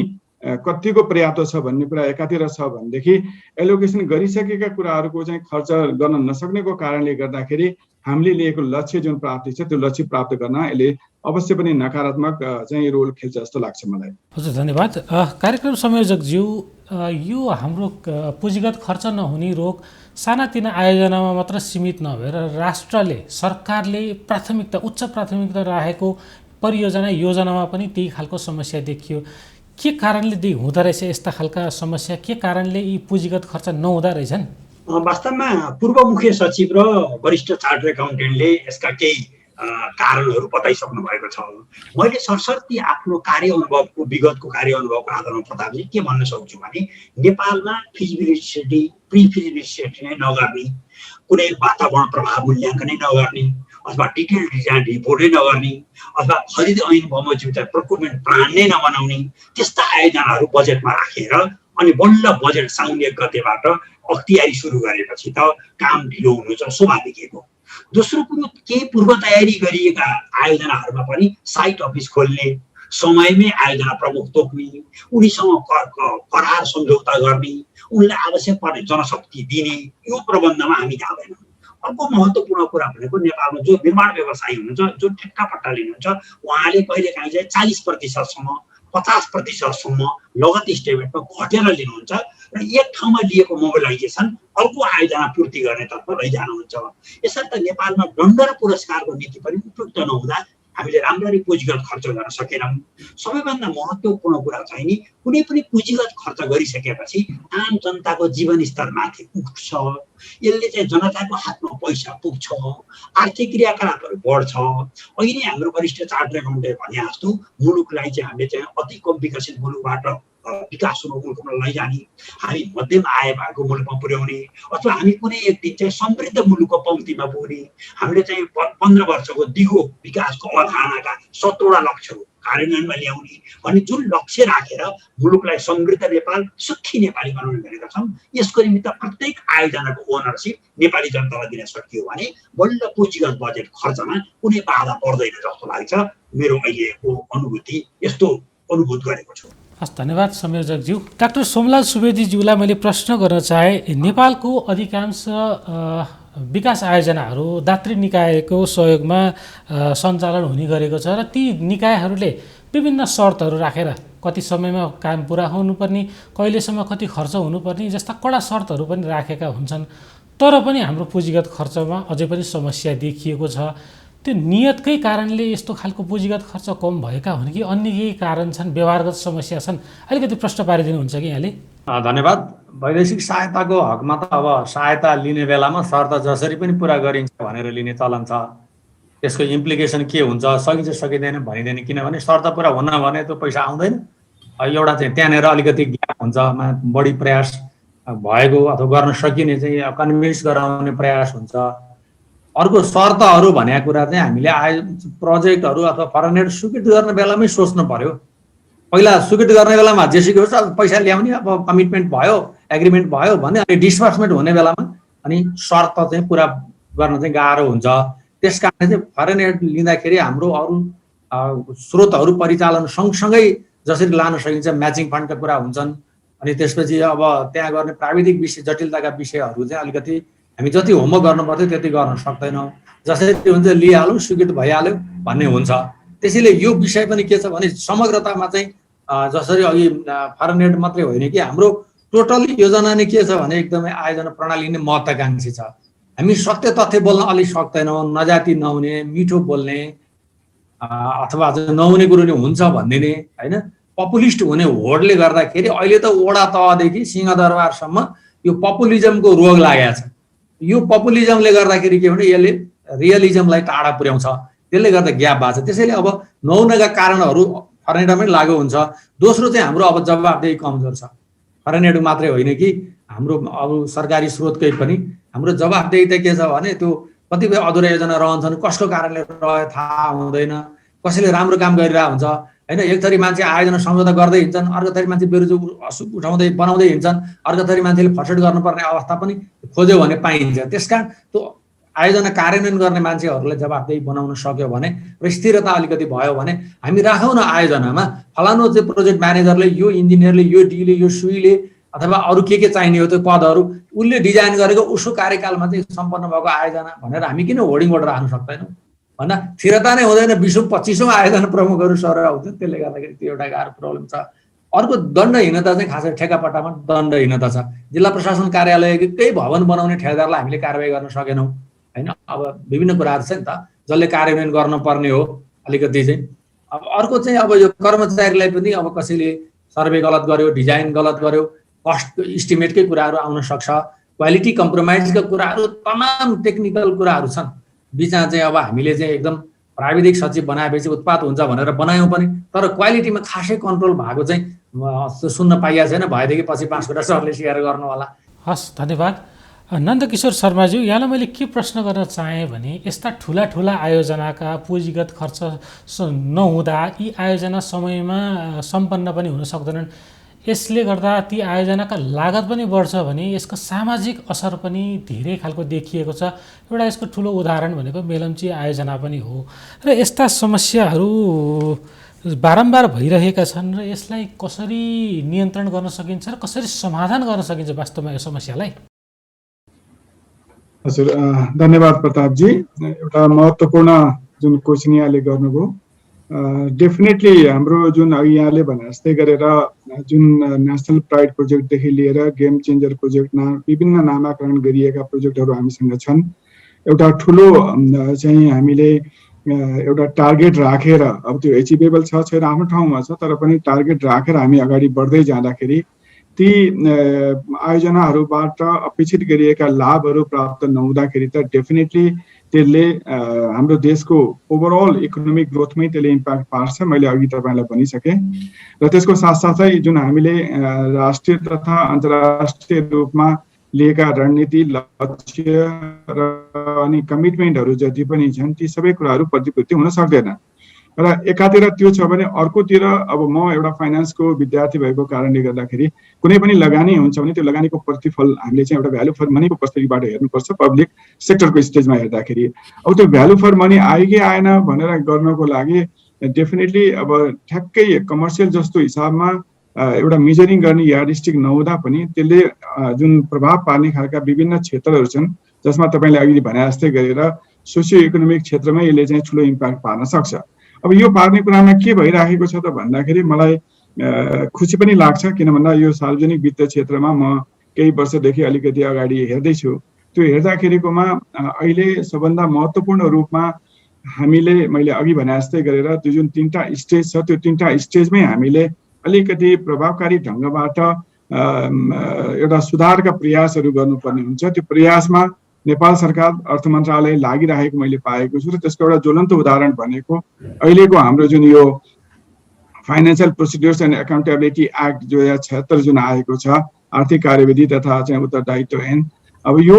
कतिको पर्याप्त छ भन्ने कुरा एकातिर छ भनेदेखि एलोकेसन गरिसकेका कुराहरूको चाहिँ खर्च गर्न नसक्नेको कारणले गर्दाखेरि हामीले लिएको लक्ष्य जुन प्राप्ति छ त्यो लक्ष्य प्राप्त गर्न यसले अवश्य पनि नकारात्मक चाहिँ रोल खेल्छ जस्तो लाग्छ मलाई। हजुर धन्यवाद। कार्यक्रम संयोजकज्यू, यो हाम्रो पुँजीगत खर्च नहुने रोग सानातिना आयोजनामा मात्र सीमित नभएर राष्ट्रले सरकारले उच्च प्राथमिकता राखेको परियोजना योजनामा पनि त्यही खालको समस्या देखियो। के कारणले हुँदो रहेछ यस्ता खालका समस्या? के कारणले यी पुँजीगत खर्च नहुँदा रहेछन्? वास्तवमा पूर्व मुख्य सचिव र वरिष्ठ चार्टर्ड एकाउन्टेन्टले यसका केही कारणहरू बताइसक्नु भएको छ। मैले सरसर्ती आफ्नो कार्य अनुभवको विगतको कार्य अनुभवको आधारमा प्रतापजी के भन्न सक्छु भने नेपालमा फिजिबिलिटी प्री फिजिबिलिटी नै नगर्ने, कुनै वातावरण प्रभाव मूल्याङ्कनै नगर्ने अथवा डिटेल डिजाइन रिपोर्टै नगर्ने अथवा खरिद ऐन बमोजिम प्रोक्युरमेन्ट प्लान नै नबनाउने त्यस्ता आयोजनाहरू बजेटमा राखेर अनि बल्ल बजेट साउन्य गतेबाट अख्तियारी सुरु गरेपछि त काम ढिलो हुनु चाहिँ स्वाभाविक हो। दोस्रो कुरो, केही पूर्व तयारी गरिएका आयोजनाहरूमा पनि साइट अफिस खोल्ने, समयमै आयोजना प्रमुख तोक्ने, उनीसँग करार सम्झौता गर्ने, उनलाई आवश्यक पर्ने जनशक्ति दिने, यो प्रबन्धमा हामी जाँदैनौँ। अर्को महत्त्वपूर्ण कुरा भनेको नेपालमा जो निर्माण व्यवसायी हुनुहुन्छ, जो ठेक्कापट्टा लिनुहुन्छ, उहाँले कहिलेकाहीँ चाहिँ 40%सम्म 50%सम्म लगत इस्टिमेटमा घटेर लिनुहुन्छ र एक ठाउँमा लिएको मोबिलाइजेसन अर्को आयोजना पूर्ति गर्नेतर्फ लैजानुहुन्छ। यसर्थ नेपालमा दण्ड र पुरस्कारको नीति पनि उपयुक्त नहुँदा हामीले राम्ररी पुँजीगत खर्च गर्न सकेनौँ। सबैभन्दा महत्त्वपूर्ण कुरा चाहिँ नि कुनै पनि पुँजीगत खर्च गरिसकेपछि आम जनताको जीवनस्तर माथि उठ्छ, यसले चाहिँ जनताको हातमा पैसा पुग्छ, आर्थिक क्रियाकलापहरू बढ्छ। अहिले हाम्रो वरिष्ठ चार्टर्ड एकाउन्टेन्टले भने जस्तो मुलुकलाई चाहिँ हामीले चाहिँ अति कम विकसित मुलुकबाट विकास हुनु मुलुकमा लैजाने, हामी मध्यम आय भएको मुलुकमा पुर्याउने अथवा हामी कुनै एक दिन चाहिँ समृद्ध मुलुकको पङ्क्तिमा पुग्ने, हामीले चाहिँ 15 वर्षको दिगो विकासको अवधारणाका 17वटा लक्ष्यहरू कार्यान्वयनमा ल्याउने भन्ने जुन लक्ष्य राखेर मुलुकलाई समृद्ध नेपाल, सुखी नेपाली बनाउने भनेका छौँ। यसको निमित्त प्रत्येक आयोजनाको ओनरसिप नेपाली जनतालाई दिन सकियो भने बल्ल पुँजीगत बजेट खर्चमा कुनै बाधा पर्दैन जस्तो लाग्छ। मेरो अहिलेको अनुभूति यस्तो अनुभूत गरेको छु। हस्, धन्यवाद संयोजकज्यू। डाक्टर सोमलाल सुवेदीज्यूलाई मैले प्रश्न गर्न चाहे, नेपालको अधिकांश विकास आयोजनाहरू दात्री निकायको सहयोगमा सञ्चालन हुने गरेको छ र ती निकायहरूले विभिन्न शर्तहरू राखेर कति समयमा काम पुरा हुनुपर्ने, कहिलेसम्म कति खर्च हुनुपर्ने जस्ता कडा शर्तहरू पनि राखेका हुन्छन्। तर पनि हाम्रो पुँजीगत खर्चमा अझै पनि समस्या देखिएको छ। त्यो नियतकै कारणले यस्तो खालको पुँजीगत खर्च कम भएका हुन् कि अन्य केही कारण छन्, व्यवहारगत समस्या छन्? अलिकति प्रश्न पारिदिनुहुन्छ कि यहाँले? धन्यवाद। वैदेशिक सहायताको हकमा त अब सहायता लिने बेलामा शर्त जसरी पनि पुरा गरिन्छ भनेर लिने चलन छ। त्यसको इम्प्लिकेसन के हुन्छ, सकिन्छ सकिँदैन भनिँदैन, किनभने शर्त पुरा हुन भने त्यो पैसा आउँदैन। एउटा चाहिँ त्यहाँनिर अलिकति ग्याप हुन्छ, बढी प्रयास भएको अथवा गर्न सकिने चाहिँ कन्भिन्स गराउने प्रयास हुन्छ। अर्को शर्तहरू भनेको कुरा चाहिँ हामीले प्रोजेक्टहरू अथवा फरेन एड स्वीकृत गर्ने बेलामै सोच्नु पर्यो। पहिला स्वीकृत गर्ने बेलामा जेसुकै होस् पैसा ल्याउने, अब कमिटमेन्ट भयो, एग्रिमेन्ट भयो भने अनि डिस्बर्समेन्ट हुने बेलामा अनि शर्त चाहिँ पुरा गर्न चाहिँ गाह्रो हुन्छ। त्यस कारणले चाहिँ फरेन एड लिँदाखेरि हाम्रो अरू स्रोतहरू परिचालन सँगसँगै जसरी लान सकिन्छ, म्याचिङ फन्डका कुरा हुन्छन्। अनि त्यसपछि अब त्यहाँ गर्ने प्राविधिक विषय, जटिलताका विषयहरू चाहिँ अलिकति हामी जति होमवर्क गर्नु पर्थ्यो त्यति गर्न सक्दैनौँ। जसरी हुन्छ लिइहालौँ, स्वीकृत भइहाल्यो भन्ने हुन्छ। त्यसैले यो विषय पनि के छ भने समग्रतामा चाहिँ जसरी अघि फरेन एड मात्रै होइन कि हाम्रो टोटल योजना नै के छ भने एकदमै आयोजना प्रणाली नै महत्त्वाकांक्षी छ। हामी सत्य तथ्य बोल्न अलिक सक्दैनौँ, नजाति नहुने, मिठो बोल्ने अथवा नहुने कुरो नै हुन्छ भनिदिने होइन, पपुलिस्ट हुने होडले गर्दाखेरि अहिले त वडा तहदेखि सिंहदरबारसम्म यो पपुलिजमको रोग लागेको छ। यो पपुलिजमले गर्दाखेरि के भने यसले रियलिजमलाई टाढा पुर्याउँछ, त्यसले गर्दा ग्याप भएको छ। त्यसैले अब नहुनका कारणहरू फरेन एडमै लागु हुन्छ। दोस्रो चाहिँ हाम्रो अब जवाबदेही कमजोर छ। फरेन एड मात्रै होइन कि हाम्रो अब सरकारी स्रोतकै पनि हाम्रो जवाबदेही त के छ भने त्यो कतिपय अधुरा योजना रहन्छन्, कसको कारणले रह्यो थाहा हुँदैन, कसैले राम्रो काम गरिरहेको हुन्छ होइन। एक थरी मान्छे आयोजना सम्झौता गर्दै हिँड्छन्, अर्को थरी मान्छे बेरोजु उठाउँदै बनाउँदै हिँड्छन्, अर्को थरी मान्छेले फर्सेट गर्नुपर्ने अवस्था पनि खोज्यो भने पाइन्छ। त्यसकारण त्यो आयोजना कार्यान्वयन गर्ने मान्छेहरूलाई जवाबदेही बनाउन सक्यो भने र स्थिरता अलिकति भयो भने हामी राखौँ न आयोजनामा फलानु चाहिँ प्रोजेक्ट म्यानेजरले, यो इन्जिनियरले, यो डीले, यो सुईले अथवा अरू के चाहिने हो त्यो पदहरू उसले डिजाइन गरेको उसको कार्यकालमा चाहिँ सम्पन्न भएको आयोजना भनेर हामी किन होर्डिङबाट राख्न सक्दैनौँ भन्दा स्थिरता नै हुँदैन। 20औँ-25औँ आयोजना प्रमुखहरू सर आउँछन्, त्यसले गर्दाखेरि त्यो एउटा गाह्रो प्रब्लम छ। अर्को दण्डहीनता चाहिँ खासै ठेकापट्टामा दण्डहीनता छ। जिल्ला प्रशासन कार्यालयकै भवन बनाउने ठेकेदारलाई हामीले कारवाही गर्न सकेनौँ होइन। अब विभिन्न कुराहरू छ नि त जसले कार्यान्वयन गर्नुपर्ने हो अलिकति चाहिँ। अब अर्को चाहिँ अब यो कर्मचारीलाई पनि अब कसैले सर्वे गलत गर्यो, डिजाइन गलत गर्यो, कस्ट इस्टिमेटकै कुराहरू आउन सक्छ, क्वालिटी कम्प्रोमाइजका कुराहरू, तमाम टेक्निकल कुराहरू छन्। बिचमा चाहिँ अब हामीले चाहिँ एकदम प्राविधिक सचिव बनाएपछि उत्पाद हुन्छ भनेर बनायौँ पनि, तर क्वालिटीमा खासै कन्ट्रोल भएको चाहिँ सुन्न पाइएको छैन। भएदेखि पछि 5 कुरा सरले स्वीकार गर्नु होला। हस्, धन्यवाद। नन्दकिशोर शर्माज्यू, यहाँलाई मैले के प्रश्न गर्न चाहेँ भने यस्ता ठुला आयोजनाका पुँजीगत खर्च नहुँदा यी आयोजना समयमा सम्पन्न पनि हुन सक्दैनन्। यसले गर्दा ती आयोजनाका लागत पनि बढ्छ भने यसको सामाजिक असर पनि धेरै खालको देखिएको छ। एउटा यसको ठुलो उदाहरण भनेको मेलम्ची आयोजना पनि हो र यस्ता समस्याहरू बारम्बार भइरहेका छन् र यसलाई कसरी नियन्त्रण गर्न सकिन्छ र कसरी समाधान गर्न सकिन्छ वास्तवमा यो समस्यालाई? हजुर, धन्यवाद प्रतापजी। एउटा महत्त्वपूर्ण जुन क्वेसन यहाँले गर्नुभयो, डेफिनेटली हाम्रो जुन अघि यहाँले भने जस्तै गरेर जुन नेसनल प्राइड प्रोजेक्टदेखि लिएर गेम चेन्जर प्रोजेक्टमा विभिन्न नामाकरण गरिएका प्रोजेक्टहरू हामीसँग छन्। एउटा ठुलो चाहिँ हामीले एउटा टार्गेट राखेर, अब त्यो एचिभेबल छ छैन आफ्नो ठाउँमा छ, तर पनि टार्गेट राखेर हामी अगाडि बढ्दै जाँदाखेरि ती आयोजनाहरूबाट अपेक्षित गरिएका लाभहरू प्राप्त नहुँदाखेरि त डेफिनेटली त्यसले हाम्रो देशको ओभरअल इकोनोमिक ग्रोथमै त्यसले इम्प्याक्ट पार्छ, मैले अघि तपाईँलाई भनिसकेँ। र त्यसको साथसाथै जुन हामीले राष्ट्रिय तथा अन्तर्राष्ट्रिय रूपमा लिएका रणनीति, लक्ष्य र अनि कमिटमेन्टहरू जति पनि छन् ती सबै कुराहरू प्रतिपूर्ति हुन सक्दैन। र एकातिर त्यो छ भने अर्कोतिर अब म एउटा फाइनेन्सको विद्यार्थी भएको कारणले गर्दाखेरि कुनै पनि लगानी हुन्छ भने त्यो लगानीको प्रतिफल हामीले चाहिँ एउटा भ्यालु फर मनीको पर्सपेक्टिभबाट हेर्नुपर्छ पब्लिक सेक्टरको स्टेजमा हेर्दाखेरि। अब त्यो भ्यालु फर मनी आयो कि आएन भनेर गर्नको लागि डेफिनेटली अब ठ्याक्कै कमर्सियल जस्तो हिसाबमा एउटा मेजरिङ गर्ने यार्डस्टिक नहुँदा पनि त्यसले जुन प्रभाव पार्ने खालका विभिन्न क्षेत्रहरू छन् जसमा तपाईँले अघि भने जस्तै गरेर सोसियो इकोनोमिक क्षेत्रमै यसले चाहिँ ठुलो इम्प्याक्ट पार्न सक्छ। अब यो पार्ने कुरामा के भइराखेको छ त भन्दाखेरि मलाई खुसी पनि लाग्छ, किन भन्दा यो सार्वजनिक वित्त क्षेत्रमा म केही वर्षदेखि अलिकति अगाडि हेर्दैछु। त्यो हेर्दाखेरिकोमा अहिले सबभन्दा महत्त्वपूर्ण रूपमा हामीले मैले अघि भने जस्तै गरेर त्यो जुन 3टा स्टेज छ त्यो 3टा स्टेजमै हामीले अलिकति प्रभावकारी ढङ्गबाट एउटा सुधारका प्रयासहरू गर्नुपर्ने हुन्छ। त्यो प्रयासमा नेपाल सरकार अर्थ मन्त्रालय लागिरहेको मैले पाएको छु र त्यसको एउटा ज्वलन्त उदाहरण भनेको अहिलेको हाम्रो जुन यो financial procedures and accountability act 2076 जुन आएको छ, आर्थिक कार्यविधि तथा चाहिँ उत्तरदायित्व ऐन। अब यो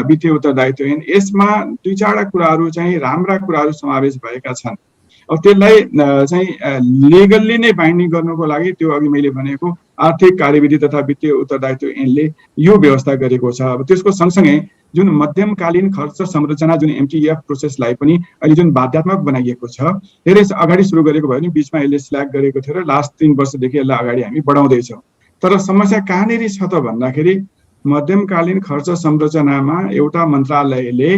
वित्तीय उत्तरदायित्व ऐन, यसमा 2-4 कुराहरू चाहिँ राम्रा कुराहरू समावेश भएका छन्। अब त्यसलाई चाहिँ लिगल्ली नै बाइन्डिङ गर्नको लागि त्यो अघि मैले भनेको आर्थिक कार्यविधि तथा वित्तीय उत्तरदायित्व ऐनले यो व्यवस्था गरेको छ। अब त्यसको सँगसँगै जुन मध्यमकालीन खर्च संरचना जुन एमटीएफ प्रोसेसलाई पनि अहिले जुन बाध्यात्मक बनाइएको छ, धेरै अगाडि सुरु गरेको भयो नि, बिचमा यसले स्ल्याक गरेको थियो र लास्ट 3 वर्षदेखि यसलाई अगाडि हामी बढाउँदैछौँ। तर समस्या कहाँनिर छ त भन्दाखेरि मध्यमकालीन खर्च संरचनामा एउटा मन्त्रालयले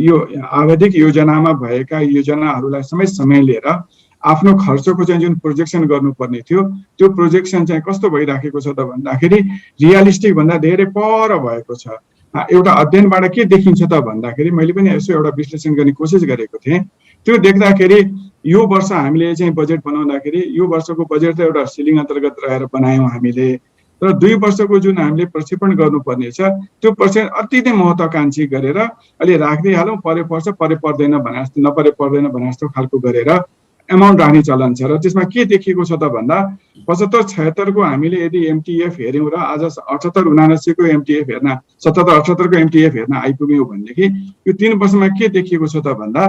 यो आवधिक योजनामा भएका योजनाहरूलाई समेत समय लिएर आफ्नो खर्चको चाहिँ जुन प्रोजेक्सन गर्नुपर्ने थियो त्यो प्रोजेक्सन चाहिँ कस्तो भइराखेको छ त भन्दाखेरि रियलिस्टिक भन्दा धेरै पर भएको छ। एउटा अध्ययनबाट के देखिन्छ त भन्दाखेरि मैले पनि यसो एउटा विश्लेषण गर्ने कोसिस गरेको थिएँ। त्यो देख्दाखेरि यो वर्ष हामीले चाहिँ बजेट बनाउँदाखेरि यो वर्षको बजेट त एउटा सिलिङ अन्तर्गत रहेर बनायौँ हामीले, र 2 वर्षको जुन हामीले प्रक्षेपण गर्नुपर्ने छ त्यो प्रक्षेपण अति नै महत्त्वाकांक्षी गरेर अहिले राख्दै हालौँ, परे पर्छ परे पर्दैन भने जस्तो, नपरे पर्दैन भने जस्तो खालको गरेर एमाउन्ट राख्ने चलन छ। र त्यसमा के देखिएको छ त भन्दा 75-76 को हामीले यदि एमटीएफ हेऱ्यौँ र आज 78-79 को एमटीएफ हेर्न, 77-78 को एमटीएफ हेर्न आइपुग्यौँ भनेदेखि यो 3 वर्षमा के देखिएको छ त भन्दा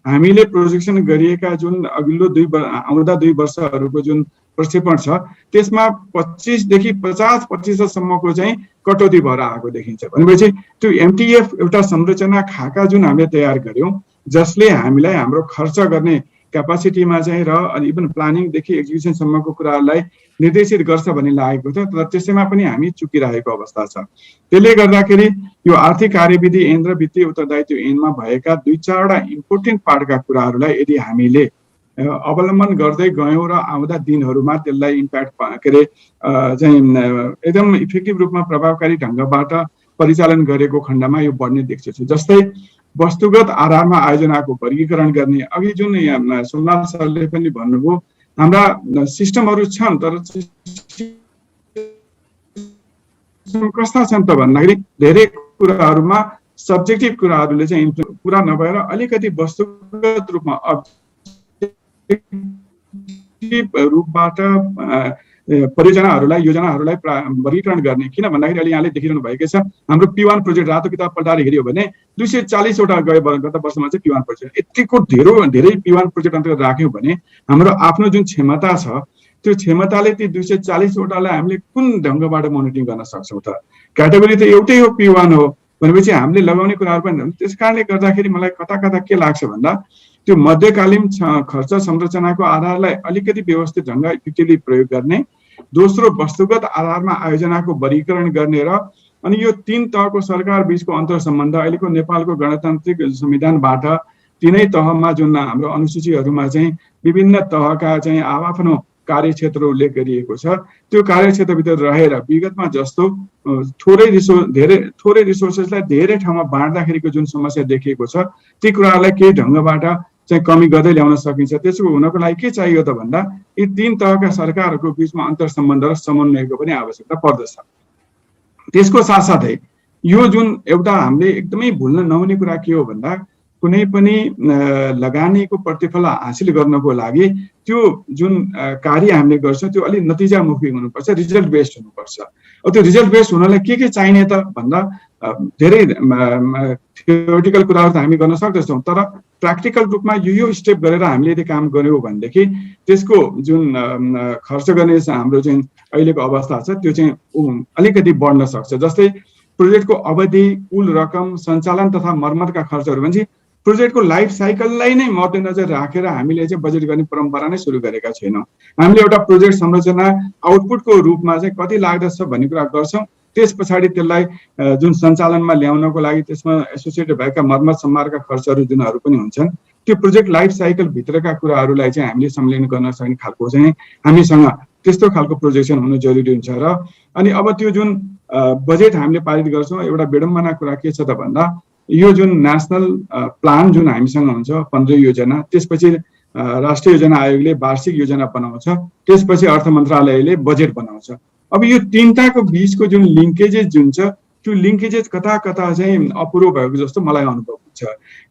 हामीले प्रोजेक्सन गरिएका जुन अघिल्लो आउँदा 2 वर्षहरूको जुन प्रक्षेपण छ त्यसमा 25देखि 50% सम्मको चाहिँ कटौती भएर आएको देखिन्छ। भनेपछि त्यो एमटीएफ एउटा संरचना खाका जुन हामीले तयार गर्यौँ जसले हामीलाई हाम्रो खर्च गर्ने क्यापासिटीमा चाहिँ र अनि इभन प्लानिङदेखि एक्जिक्युसनसम्मको कुराहरूलाई निर्देशित गर्छ भन्ने लागेको थियो, तर त्यसैमा पनि हामी चुकिरहेको अवस्था छ। त्यसले गर्दाखेरि यो आर्थिक कार्यविधि ऐन र वित्तीय उत्तरदायित्व ऐनमा भएका 2-4 इम्पोर्टेन्ट पार्टका कुराहरूलाई यदि हामीले अवलम्बन गर्दै गयौँ र आउँदा दिनहरूमा त्यसलाई इम्प्याक्ट के अरे चाहिँ एकदम इफेक्टिभ रूपमा प्रभावकारी ढङ्गबाट परिचालन गरेको खण्डमा यो बढ्ने देख्छु। जस्तै वस्तुगत आधारमा आयोजनाको वर्गीकरण गर्ने, अघि जुन सोमनाथ सरले पनि भन्नुभयो हाम्रा सिस्टमहरू छन् तर कस्ता छन् त भन्दाखेरि धेरै कुराहरूमा सब्जेक्टिभ कुराहरूले चाहिँ पुरा नभएर अलिकति वस्तुगत रूपमा रूपबाट परियोजनाहरूलाई योजनाहरूलाई वर्गीकरण गर्ने। किन भन्दाखेरि अहिले यहाँले देखिरहनु भएकै छ हाम्रो P1 प्रोजेक्ट रातो किताब पल्टाएर हेऱ्यो भने 240 वटा गत वर्षमा चाहिँ P1 प्रोजेक्ट यतिको धेरै P1 प्रोजेक्ट अन्तर्गत राख्यौँ भने हाम्रो आफ्नो जुन क्षमता छ त्यो क्षमताले ती 240 वटालाई हामीले कुन ढङ्गबाट मोनिटरिङ गर्न सक्छौँ त? क्याटेगोरी त एउटै हो, P1 हो भनेपछि हामीले लगाउने कुराहरू पनि। त्यस कारणले गर्दाखेरि मलाई कता कता के लाग्छ भन्दा त्यो मध्यकालीन खर्च संरचनाको आधारलाई अलिकति व्यवस्थित ढङ्ग इफेक्टिभली प्रयोग गर्ने, दोस्रो वस्तुगत आधारमा आयोजनाको वर्गीकरण गर्ने र अनि यो 3 तहको सरकार बीचको अन्तर सम्बन्ध अहिलेको नेपालको गणतान्त्रिक संविधानबाट तिनै तहमा जुन हाम्रो अनुसूचीहरूमा चाहिँ विभिन्न तहका चाहिँ आफ्नो कार्यक्षेत्र उल्लेख गरिएको छ, त्यो कार्यक्षेत्रभित्र रहेर विगतमा जस्तो थोरै रिसोर्सेसलाई धेरै ठाउँमा बाँड्दाखेरिको जुन समस्या देखिएको छ ती कुराहरूलाई केही ढङ्गबाट चाहिँ कमी गर्दै ल्याउन सकिन्छ। त्यसो हुनको लागि के चाहियो त भन्दा यी 3 तहका सरकारहरूको बिचमा अन्तर्सम्बन्ध र समन्वयको पनि आवश्यकता पर्दछ। त्यसको साथसाथै यो जुन एउटा हामीले एकदमै भुल्न नहुने कुरा के हो भन्दा कुनै पनि लगानीको प्रतिफल हासिल गर्नको लागि त्यो जुन कार्य हामीले गर्छौँ त्यो अलिक नतिजामुखी हुनुपर्छ, रिजल्ट बेस्ड हुनुपर्छ। त्यो रिजल्ट बेस्ड हुनलाई के चाहिने त भन्दा धेरै थियोरिटिकल कुराहरू त हामी गर्न सक्दैछौँ, तर प्र्याक्टिकल रूपमा यो स्टेप गरेर हामीले यदि काम गर्यौँ भनेदेखि त्यसको जुन खर्च गर्ने हाम्रो चाहिँ अहिलेको अवस्था छ त्यो चाहिँ अलिकति बढ्न सक्छ। जस्तै प्रोजेक्टको अवधि, कुल रकम, सञ्चालन तथा मर्मतका खर्चहरू भने प्रोजेक्टको लाइफ साइकललाई नै मध्यनजर राखेर हामीले चाहिँ बजेट गर्ने परम्परा नै सुरु गरेका छैनौँ। हामीले एउटा प्रोजेक्ट संरचना आउटपुटको रूपमा चाहिँ कति लाग्दछ भन्ने कुरा गर्छौँ, त्यस पछाडि त्यसलाई जुन सञ्चालनमा ल्याउनको लागि त्यसमा एसोसिएटेड भएका मर्मत सम्हारका खर्चहरू जुनहरू पनि हुन्छन् त्यो प्रोजेक्ट लाइफ साइकल भित्रका कुराहरूलाई चाहिँ हामीले संलग्न गर्न सक्ने खालको चाहिँ हामीसँग त्यस्तो खालको प्रोजेक्सन हुनु जरुरी हुन्छ। र अनि अब त्यो जुन बजेट हामीले पारित गर्छौँ, एउटा विडम्बना कुरा के छ त भन्दा यो जुन नेसनल प्लान जुन हामीसँग हुन्छ 15 योजना, त्यसपछि राष्ट्रिय योजना आयोगले वार्षिक योजना बनाउँछ, त्यसपछि अर्थ मन्त्रालयले बजेट बनाउँछ। अब यो तीनटाको बीचको जुन लिङ्केजेस जुन छ त्यो लिङ्केजेस कता कता चाहिँ अपुरो भएको जस्तो मलाई अनुभव हुन्छ।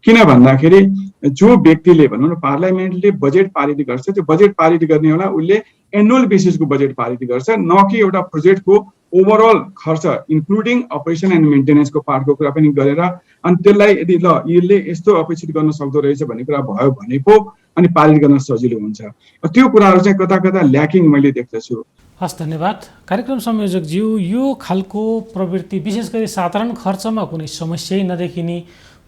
किन भन्दाखेरि जो व्यक्तिले भनौँ न पार्लियामेन्टले बजेट पारित गर्छ त्यो बजेट पारित गर्नेवाला उसले एनुअल बेसिसको बजेट पारित गर्छ, न कि एउटा प्रोजेक्टको ओभरअल खर्च इन्क्लुडिङ अपरेसन एन्ड मेन्टेनेन्सको पार्टको कुरा पनि गरेर अनि त्यसलाई यदि ल यसले यस्तो अपेक्षित गर्न सक्दो रहेछ भन्ने कुरा भयो भने पो अनि पारित गर्न सजिलो हुन्छ। त्यो कुराहरू चाहिँ कता कता ल्याकिङ मैले देख्दछु। हस्, धन्यवाद। कार्यक्रम संयोजकज्यू, यो खालको प्रवृत्ति विशेष गरी साधारण खर्चमा कुनै समस्यै नदेखिने,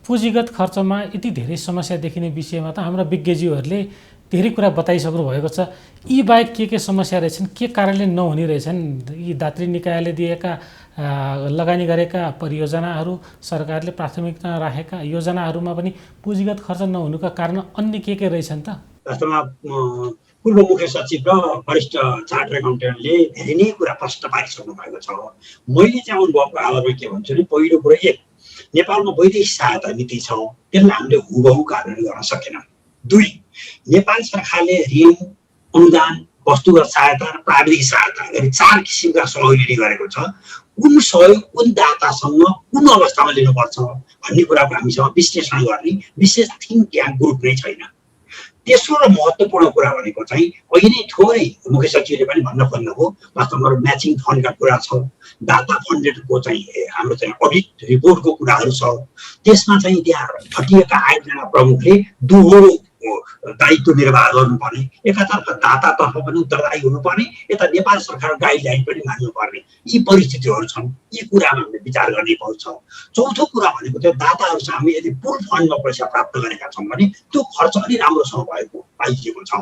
पुँजीगत खर्चमा यति धेरै समस्या देखिने विषयमा त हाम्रा विज्ञज्यूहरूले धेरै कुरा बताइसक्नु भएको छ। यी बाहेक के समस्या रहेछन्, के कारणले नहुने रहेछन्, यी दात्री निकायले दिएका लगानी गरेका परियोजनाहरू, सरकारले प्राथमिकता राखेका योजनाहरूमा पनि पुँजीगत खर्च नहुनुका कारण अन्य के रहेछन् त? वास्तवमा पूर्व मुख्य सचिव र वरिष्ठ चार्टर एकाउन्टेन्टले धेरै नै कुरा प्रश्न पारिसक्नु भएको छ। मैले चाहिँ अनुभवको आधारमा के भन्छु भने पहिलो कुरो, एक, नेपालमा वैदेशिक सहायता नीति छ, त्यसलाई हामीले हुबहु कार्यान्वयन गर्न सकेनौँ। 2, नेपाल सरकारले ऋण, अनुदान, वस्तुगत सहायता र प्राविधिक सहायता गरी 4 किसिमका सहयोग लिने गरेको छ। कुन सहयोग कुन दातासँग कुन अवस्थामा लिनुपर्छ भन्ने कुराको हामीसँग विश्लेषण गर्ने विशेष थिङ्क ट्याङ्क ग्रुप नै छैन। तेस्रो र महत्त्वपूर्ण कुरा भनेको चाहिँ अहिले नै थोरै मुख्य सचिवले पनि भन्न खोज्नुभयो, वास्तवमा म्याचिङ फन्डका कुरा छ, दाता फन्डेडको चाहिँ हाम्रो चाहिँ अडिट रिपोर्टको कुराहरू छ। त्यसमा चाहिँ त्यहाँ खटिएका आयोजना प्रमुखले दोहोरो दायित्व निर्वाह गर्नुपर्ने, एकातर्फ दातातर्फ पनि उत्तरदायी हुनुपर्ने, यता नेपाल सरकार गाइडलाइन पनि मान्नुपर्ने, यी परिस्थितिहरू छन्। यी कुरामा हामीले विचार गर्ने पर्छ। चौथो कुरा भनेको त्यो दाताहरूसँग हामी यदि पुल फन्डमा पैसा प्राप्त गरेका छौँ भने त्यो खर्च अलि राम्रोसँग भएको पाइएको छ।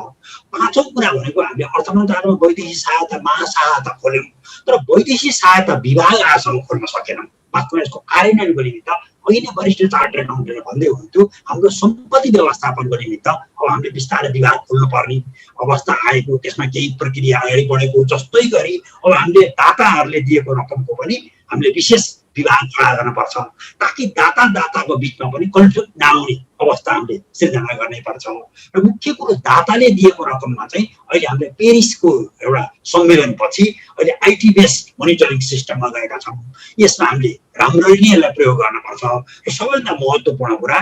पाँचौँ कुरा भनेको हामीले अर्थ मन्त्रालयमा वैदेशिक सहायता महासहायता खोल्यौँ, तर वैदेशिक सहायता विभाग आजसम्म खोल्न सकेनौँ। वास्तवमा यसको कार्यान्वयनको निमित्त अहिले वरिष्ठ चार्टर एकाउन्टेन्टले भन्दै हुन्थ्यो, हाम्रो सम्पत्ति व्यवस्थापनको निमित्त अब हामीले बिस्तारै विभाग खोल्नुपर्ने अवस्था आएको, त्यसमा केही प्रक्रिया अगाडि बढेको जस्तै गरी अब हामीले दाताहरूले दिएको रकमको पनि हामीले विशेष विभाग खडा गर्नुपर्छ ताकि दाताको बिचमा पनि कन्फ्लिक्ट नआउने अवस्था हामीले सिर्जना गर्नै पर्छ। र मुख्य कुरो दाताले दिएको रकममा चाहिँ अहिले हामीले पेरिसको एउटा सम्मेलनपछि अहिले आइटी बेस्ड मोनिटरिङ सिस्टममा गएका छौँ। यसमा हामीले राम्ररी नै यसलाई प्रयोग गर्नुपर्छ। र सबैभन्दा महत्त्वपूर्ण कुरा,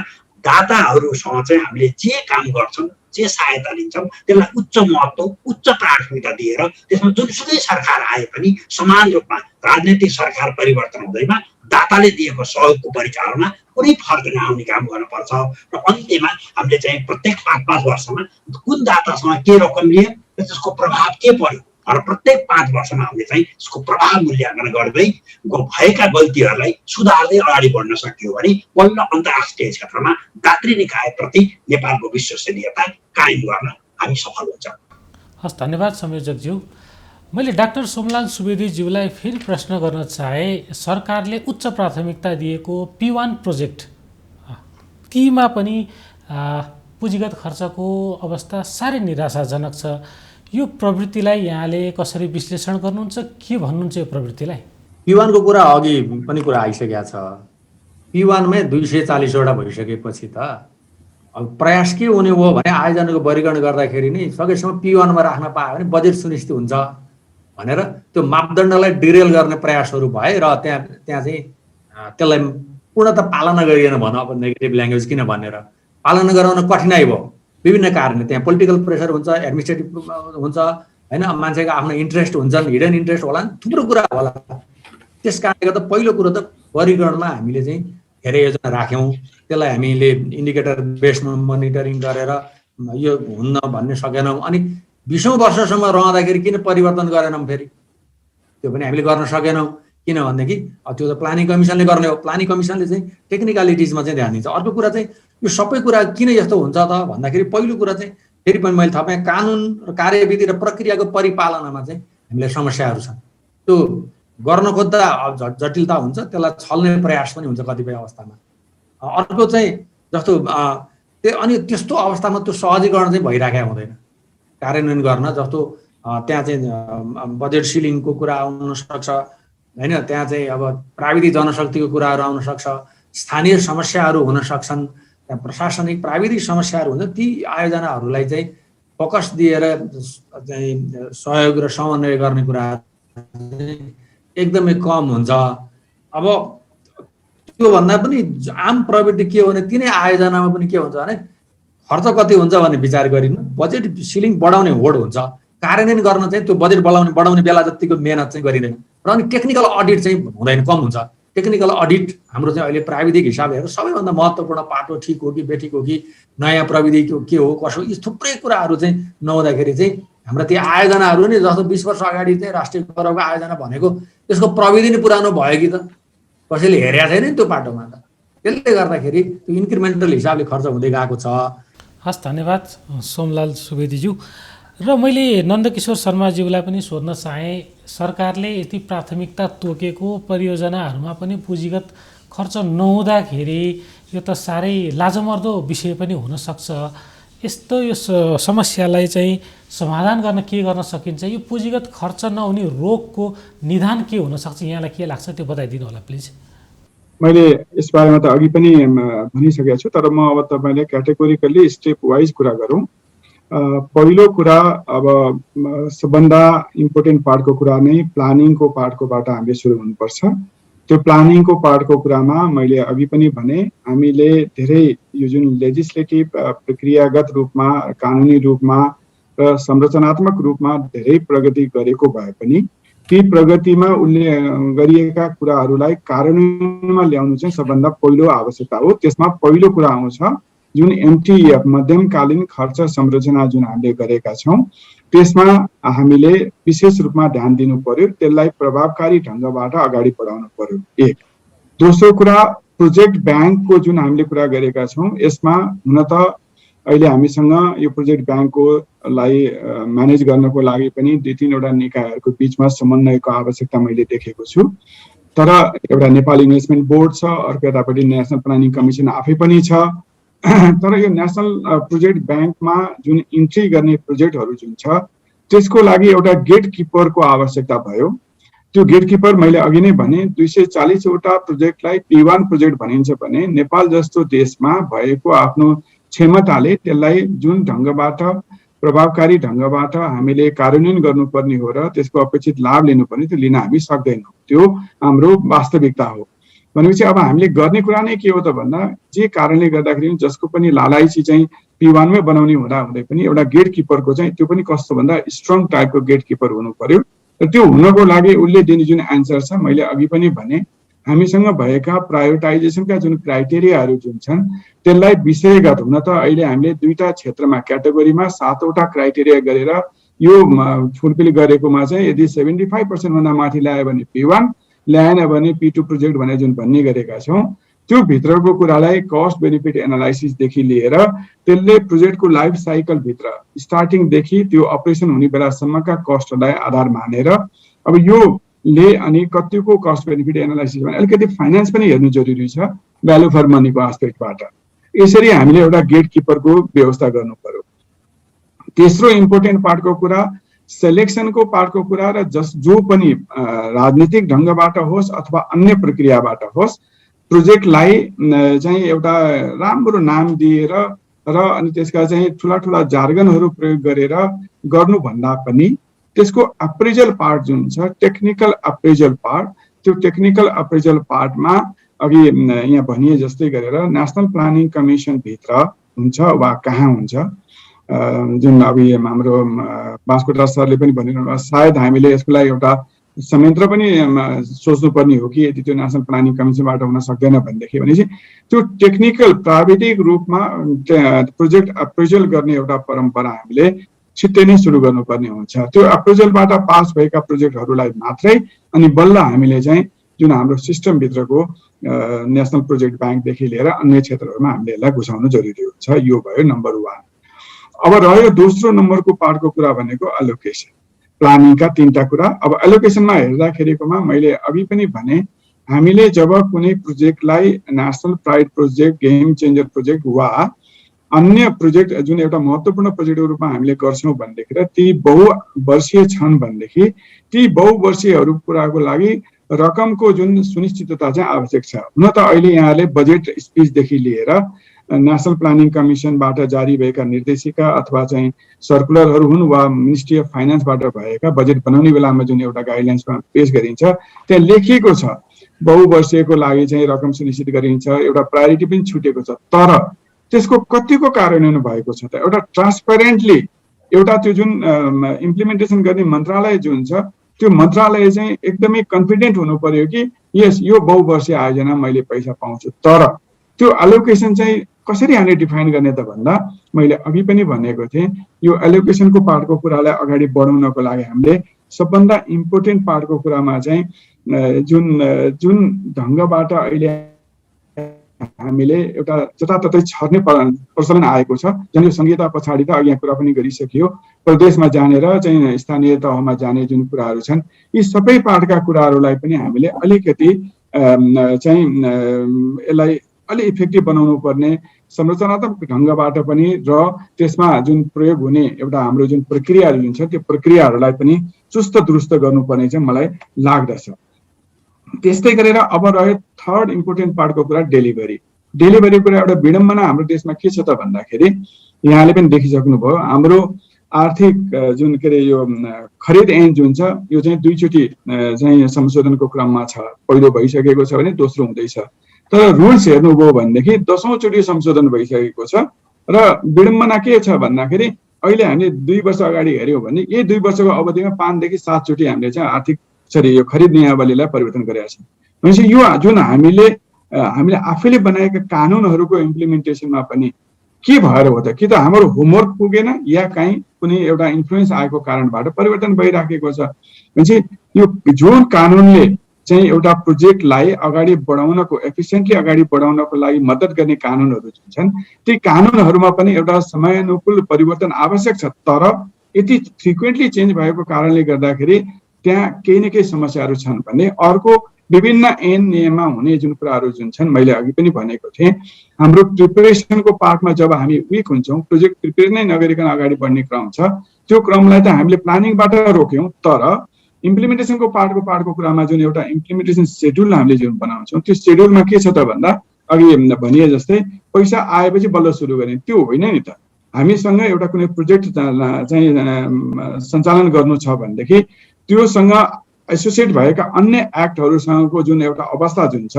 दाताहरूसँग चाहिँ हामीले जे काम गर्छौँ, जे सहायता लिन्छौँ त्यसलाई उच्च महत्त्व, उच्च प्राथमिकता दिएर त्यसमा जुनसुकै सरकार आए पनि समान रूपमा राजनैतिक सरकार परिवर्तन हुँदैमा दाताले दिएको सहयोगको परिचालना कुनै फर्क नआउने काम गर्नुपर्छ। र अन्त्यमा हामीले चाहिँ प्रत्येक 5-5 वर्षमा कुन दातासँग के रकम लिए र त्यसको प्रभाव के पर्यो र प्रत्येक 5 वर्षमा हामीले चाहिँ यसको प्रभाव मूल्याङ्कन गर्दै भएका गल्तीहरूलाई सुधार्दै अगाडि बढ्न सकियो भने बल्ल अन्तर्राष्ट्रिय क्षेत्रमा दात्री निकायप्रति नेपालको विश्वसनीयता कायम गर्न हामी सफल हुन्छौँ। हस्, धन्यवाद संयोजकज्यू। मैले डाक्टर सोमलाल सुवेदीज्यूलाई फेरि प्रश्न गर्न चाहे, सरकारले उच्च प्राथमिकता दिएको P1 प्रोजेक्ट तीमा पनि पुँजीगत खर्चको अवस्था साह्रै निराशाजनक छ। यो प्रवृत्तिलाई यहाँले कसरी विश्लेषण गर्नुहुन्छ, के भन्नुहुन्छ यो प्रवृत्तिलाई? P1 को कुरा अघि पनि कुरा आइसकेको छ। P1 मै 240 वटा भइसकेपछि त अब प्रयास के हुने हो भने आयोजनाको वर्गीकरण गर्दाखेरि नै सकेसम्म P1 मा राख्न पायो भने बजेट सुनिश्चित हुन्छ भनेर त्यो मापदण्डलाई डिरेल गर्ने प्रयासहरू भए र त्यहाँ चाहिँ त्यसलाई पूर्णतः पालना गरिएन भन, अब नेगेटिभ ल्याङ्ग्वेज किन भनेर पालना गराउन कठिनाइ भयो विभिन्न कारणले। त्यहाँ पोलिटिकल प्रेसर हुन्छ, एडमिनिस्ट्रेटिभ हुन्छ हैन, मान्छेको आफ्नो इन्ट्रेस्ट हुन्छन्, हिडन इन्ट्रेस्ट होला, थुप्रो कुरा होला। त्यस कारणले गर्दा पहिलो कुरो त वर्गीकरणमा हामीले चाहिँ धेरै योजना राख्यौँ, त्यसलाई हामीले इन्डिकेटर बेस्ड मोनिटरिङ गरेर यो हुन्न भन्ने सकेनौँ। अनि 20औं वर्षसम्म रहँदाखेरि किन परिवर्तन गरेनौँ फेरि, त्यो पनि हामीले गर्न सकेनौँ। किन भनेदेखि त्यो त प्लानिङ कमिसनले गर्ने हो, प्लानिङ कमिसनले चाहिँ टेक्निकलिटिजमा चाहिँ ध्यान दिन्छ। अर्को कुरा चाहिँ यो सबै कुरा किन यस्तो हुन्छ त भन्दाखेरि पहिलो कुरा चाहिँ फेरि पनि मैले थपेँ, कानुन र कार्यविधि र प्रक्रियाको परिपालनामा चाहिँ हामीलाई समस्याहरू छन्। त्यो गर्न खोज्दा जटिलता हुन्छ, त्यसलाई छल्ने प्रयास पनि हुन्छ कतिपय अवस्थामा। अर्को चाहिँ जस्तो अनि त्यस्तो अवस्थामा त्यो सहजीकरण चाहिँ भइराखेको हुँदैन कार्यान्वयन गर्न। जस्तो त्यहाँ चाहिँ बजेट सिलिङको कुरा आउन सक्छ हैन, त्यहाँ चाहिँ अब प्राविधिक जनशक्तिको कुराहरू आउन सक्छ, स्थानीय समस्याहरू हुन सक्छन्, त्यहाँ प्रशासनिक प्राविधिक समस्याहरू हुन्छ। ती आयोजनाहरूलाई चाहिँ फोकस दिएर चाहिँ सहयोग र समन्वय गर्ने कुराहरू एकदमै कम हुन्छ। अब त्यो भन्दा पनि आम प्रवृत्ति के हो भने तिनै आयोजनामा पनि के हुन्छ भने खर्च कति हुन्छ भन्ने विचार गरिनु, बजेट सिलिङ बढाउने होड हुन्छ, कार्यान्वयन गर्न चाहिँ त्यो बजेट बढाउने बेला जतिको मेहनत चाहिँ गरिँदैन। र अनि टेक्निकल अडिट चाहिँ हुँदैन, कम हुन्छ। टेक्निकल अडिट हाम्रो चाहिँ अहिले प्राविधिक हिसाबले हेरेर सबैभन्दा महत्त्वपूर्ण पाटो ठिक हो कि बेठिक हो कि नयाँ प्रविधि के हो कसो, यी थुप्रै कुराहरू चाहिँ नहुँदाखेरि चाहिँ हाम्रा ती आयोजनाहरू नि जस्तो 20 वर्ष अगाडि चाहिँ राष्ट्रिय गौरवको आयोजना भनेको त्यसको प्रविधि नै पुरानो भयो कि त कसैले हेरेको छैन नि त्यो पाटोमा त। त्यसले गर्दाखेरि त्यो इन्क्रिमेन्टल हिसाबले खर्च हुँदै गएको छ। हस्, धन्यवाद सोमलाल सुवेदीज्यू। र मैले नन्दकिशोर शर्माज्यूलाई पनि सोध्न चाहेँ, सरकारले यति प्राथमिकता तोकेको परियोजनाहरूमा पनि पुँजीगत खर्च नहुँदाखेरि यो त साह्रै लाजमर्दो विषय पनि हुनसक्छ। यस्तो यो समस्यालाई चाहिँ समाधान गर्न के गर्न सकिन्छ? यो पुँजीगत खर्च नहुने रोगको निदान के हुनसक्छ, यहाँलाई के लाग्छ त्यो बताइदिनु होला प्लिज। मैले यस बारेमा त अघि पनि भनिसकेको छु, तर म अब तपाईँले क्याटेगोरिकल्ली स्टेप वाइज कुरा गरौँ। पहिलो कुरा, अब सबभन्दा इम्पोर्टेन्ट पार्टको कुरा नै प्लानिङको पार्टकोबाट हामीले सुरु हुनुपर्छ। त्यो प्लानिङको पार्टको कुरामा मैले अघि पनि भने हामीले धेरै यो जुन लेजिस्लेटिभ प्रक्रियागत रूपमा, कानुनी रूपमा र संरचनात्मक रूपमा धेरै प्रगति गरेको भए पनि ती प्रगतिमा गरिएका कुराहरूलाई कार्यान्वयनमा ल्याउनु चाहिँ सबभन्दा पहिलो आवश्यकता हो। त्यसमा पहिलो कुरा आउँछ जुन MTF मध्यमकालीन खर्च संरचना जुन हामीले गरेका छौँ त्यसमा हामीले विशेष रूपमा ध्यान दिनु पर्यो, त्यसलाई प्रभावकारी ढङ्गबाट अगाडि बढाउनु पर्यो। एक। दोस्रो कुरा, प्रोजेक्ट ब्याङ्कको जुन हामीले कुरा गरेका छौँ यसमा हुन त अहिले हामीसँग यो प्रोजेक्ट ब्याङ्ककोलाई म्यानेज गर्नको लागि पनि 2-3 वटा निकायहरूको बिचमा समन्वयको आवश्यकता मैले देखेको छु। तर एउटा नेपाल इन्भेस्टमेन्ट बोर्ड छ, अर्को यतापट्टि नेसनल प्लानिङ कमिसन आफै पनि छ। तर यो नेसनल प्रोजेक्ट ब्याङ्कमा जुन इन्ट्री गर्ने प्रोजेक्टहरू जुन छ त्यसको लागि एउटा गेट किपरको आवश्यकता भयो। त्यो गेट किपर मैले अघि नै भने 240 वटा प्रोजेक्टलाई P1 प्रोजेक्ट भनिन्छ भने नेपाल जस्तो देशमा भएको आफ्नो क्षमताले त्यसलाई जुन ढङ्गबाट प्रभावकारी ढङ्गबाट हामीले कार्यान्वयन गर्नुपर्ने हो र त्यसको अपेक्षित लाभ लिनुपर्ने त्यो लिन हामी सक्दैनौँ। त्यो हाम्रो वास्तविकता हो। भनेपछि अब हामीले गर्ने कुरा नै के हो त भन्दा जे कारणले गर्दाखेरि जसको पनि लालाइची चाहिँ P1 मै बनाउने हुँदै पनि एउटा गेट किपरको चाहिँ त्यो पनि कस्तो भन्दा स्ट्रङ टाइपको गेट किपर हुनु पर्यो। र त्यो हुनको लागि उसले दिने जुन एन्सर छ, मैले अघि पनि भने हामीसँग भएका प्रायोरिटाइजेसनका जुन क्राइटेरियाहरू जुन छन् त्यसलाई विषयगत हुन त अहिले हामीले 2टा क्षेत्रमा क्याटेगोरीमा 7 वटा क्राइटेरिया गरेर यो फुलफिल गरेकोमा चाहिँ यदि 75% भन्दा माथि ल्यायो भने P1, ल्याएन भने P2 प्रोजेक्ट भनेर जुन भन्ने गरेका छौँ त्यो भित्रको कुरालाई कस्ट बेनिफिट एनालाइसिसदेखि लिएर त्यसले प्रोजेक्टको लाइफ साइकल भित्र स्टार्टिङदेखि त्यो अपरेसन हुने बेलासम्मका कस्टलाई आधार मानेर अब यो ले अनि कतिको कस्ट बेनिफिट एनालाइसिस भने अलिकति फाइनान्स पनि हेर्नु जरुरी छ, भ्यालु फर मनीको एस्पेक्टबाट। यसरी हामीले एउटा गेट किपरको व्यवस्था गर्नु पर्यो। तेस्रो इम्पोर्टेन्ट पार्टको कुरा सेलेक्सनको पार्टको कुरा र जो पनि राजनीतिक ढङ्गबाट होस् अथवा अन्य प्रक्रियाबाट होस् प्रोजेक्टलाई चाहिँ एउटा राम्रो नाम दिएर र अनि त्यसका चाहिँ ठुला ठुला जार्गनहरू प्रयोग गरेर गर्नुभन्दा पनि त्यसको अप्रेजल पार्ट जुन छ टेक्निकल अप्रेजल पार्ट, त्यो टेक्निकल अप्रेजल पार्टमा अघि यहाँ भनिए जस्तै गरेर नेसनल प्लानिङ कमिसन भित्र हुन्छ वा कहाँ हुन्छ, जुन अब हाम्रो बास्कोटा सरले पनि भनिरहनु सायद हामीले यसको लागि एउटा संयन्त्र पनि सोच्नुपर्ने हो कि यदि त्यो नेसनल प्लानिङ कमिसनबाट हुन सक्दैन भनेदेखि त्यो टेक्निकल प्राविधिक रूपमा प्रोजेक्ट अप्रेजल गर्ने एउटा परम्परा हामीले छिट्टै नै सुरु गर्नुपर्ने हुन्छ। त्यो अप्रेजलबाट पास भएका प्रोजेक्टहरूलाई मात्रै अनि बल्ल हामीले चाहिँ जुन हाम्रो सिस्टमभित्रको नेसनल प्रोजेक्ट ब्याङ्कदेखि लिएर अन्य क्षेत्रहरूमा हामीले यसलाई घुसाउनु जरुरी हुन्छ। यो भयो नम्बर 1। अब रह्यो दोस्रो नम्बरको पार्टको कुरा भनेको एलोकेसन, प्लानिङका 3टा कुरा। अब एलोकेसनमा हेर्दाखेरिकोमा मैले अघि पनि भने हामीले जब कुनै प्रोजेक्टलाई national pride project, game changer project वा अन्य प्रोजेक्ट जुन एउटा महत्त्वपूर्ण प्रोजेक्टको रूपमा हामीले गर्छौँ भनेदेखि र ती बहुवर्षीय छन् भनेदेखि ती बहुवर्षीयहरू कुराको लागि रकमको जुन सुनिश्चितता चाहिँ आवश्यक छ। हुन त अहिले यहाँले बजेट स्पिचदेखि लिएर नेसनल प्लानिङ कमिसनबाट जारी भएका निर्देशिका अथवा चाहिँ सर्कुलरहरू हुन् वा मिनिस्ट्री अफ फाइनेन्सबाट भएका बजेट बनाउने बेलामा जुन एउटा गाइडलाइन्समा पेश गरिन्छ त्यहाँ लेखिएको छ बहुवर्षीयको लागि चाहिँ रकम सुनिश्चित गरिन्छ, एउटा प्रायोरिटी पनि छुटेको छ। तर त्यसको कतिको कार्यान्वयन भएको छ त? एउटा ट्रान्सपेरेन्टली एउटा त्यो जुन इम्प्लिमेन्टेसन गर्ने मन्त्रालय जुन छ त्यो मन्त्रालय चाहिँ एकदमै कन्फिडेन्ट हुनु पर्यो कि यस यो बहुवर्षीय आयोजना मैले पैसा पाउँछु। तर त्यो एलोकेसन चाहिँ कसरी हामीले डिफाइन गर्ने त भन्दा मैले अघि पनि भनेको थिएँ यो एलोकेसनको पार्टको कुरालाई अगाडि बढाउनको लागि हामीले सबभन्दा इम्पोर्टेन्ट पार्टको कुरामा चाहिँ जुन ढङ्गबाट अहिले हामीले एउटा जताततै छर्ने प्रचलन आएको छ, जुन यो संहिता पछाडि त अघि यहाँ कुरा पनि गरिसकियो, प्रदेशमा जानेर चाहिँ स्थानीय तहमा जाने जुन कुराहरू छन् यी सबै पार्टका कुराहरूलाई पनि हामीले अलिकति चाहिँ यसलाई अलि इफेक्टिभ बनाउनु पर्ने संरचनात्मक ढङ्गबाट पनि र त्यसमा जुन प्रयोग हुने एउटा हाम्रो जुन प्रक्रियाहरू जुन छ त्यो प्रक्रियाहरूलाई पनि चुस्त दुरुस्त गर्नुपर्ने चाहिँ मलाई लाग्दछ। त्यस्तै गरेर अब रह्यो थर्ड इम्पोर्टेन्ट पार्टको कुरा डेलिभरी कुरा। एउटा विडम्बना हाम्रो देशमा के छ त भन्दाखेरि यहाँले पनि देखिसक्नुभयो हाम्रो आर्थिक जुन के अरे यो खरिद ऐन जुन छ यो चाहिँ 2 चोटि चाहिँ संशोधनको क्रममा छ। पहिलो भइसकेको छ भने दोस्रो हुँदैछ। तर रुल्स हेर्नुभयो भनेदेखि 10औं चोटि संशोधन भइसकेको छ र विडम्बना के छ भन्दाखेरि अहिले हामीले 2 वर्ष अगाडि हेर्यौँ भने यही 2 वर्षको अवधिमा 5 देखि 7 चोटि हामीले चाहिँ आर्थिक यो खरिद नियमावलीलाई परिवर्तन गरेका छौँ। भनेपछि यो जुन हामीले आफैले बनाएका कानुनहरूको इम्प्लिमेन्टेसनमा पनि के भएर हो त? कि त हाम्रो होमवर्क पुगेन या कहीँ कुनै एउटा इन्फ्लुएन्स आएको कारणबाट परिवर्तन भइराखेको छ। भनेपछि यो जुन कानुनले चाहिँ एउटा प्रोजेक्टलाई अगाडि बढाउनको एफिसिएन्टली अगाडि बढाउनको लागि मद्दत गर्ने कानुनहरू जुन छन् ती कानुनहरूमा पनि एउटा समयानुकूल परिवर्तन आवश्यक छ। तर यति फ्रिक्वेन्टली चेन्ज भएको कारणले गर्दाखेरि त्यहाँ केही न केही समस्याहरू छन् भने अर्को विभिन्न ऐन नियममा हुने जुन कुराहरू जुन छन् मैले अघि पनि भनेको थिएँ हाम्रो प्रिपरेसनको पार्टमा जब हामी विक हुन्छौँ प्रोजेक्ट प्रिपेयर नै नगरिकन अगाडि बढ्ने क्रम छ त्यो क्रमलाई त हामीले प्लानिङबाट रोक्यौँ। तर इम्प्लिमेन्टेसनको पार्टको कुरामा जुन एउटा इम्प्लिमेन्टेसन सेड्युल हामीले जुन बनाउँछौँ त्यो सेड्युलमा के छ त भन्दा अघि भनिए जस्तै पैसा आएपछि बल्ल सुरु गर्ने त्यो होइन नि त। हामीसँग एउटा कुनै प्रोजेक्ट चाहिँ सञ्चालन गर्नु छ भनेदेखि त्योसँग एसोसिएट भएका अन्य एक्टहरूसँगको जुन एउटा अवस्था जुन छ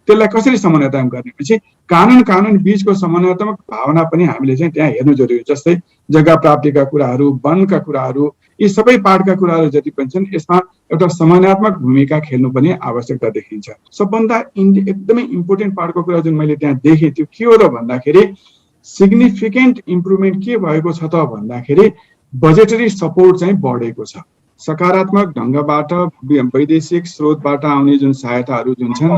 त्यसलाई कसरी समन्वयताम गर्ने पछि कानुन बीचको समन्वयात्मक भावना पनि हामीले चाहिँ त्यहाँ हेर्नु जरुरी। जस्तै जग्गा प्राप्तिका कुराहरू, वनका कुराहरू, यी सबै पार्टका कुराहरू जति पनि छन् यसमा एउटा समन्वयात्मक भूमिका खेल्नु पनि आवश्यकता देखिन्छ। सबभन्दा एकदमै इम्पोर्टेन्ट पार्टको कुरा जुन मैले त्यहाँ देखेँ त्यो के हो र भन्दाखेरि सिग्निफिकेन्ट इम्प्रुभमेन्ट के भएको छ त भन्दाखेरि बजेटरी सपोर्ट चाहिँ बढेको छ। सकारात्मक ढङ्गबाट वैदेशिक स्रोतबाट आउने जुन सहायताहरू जुन छन्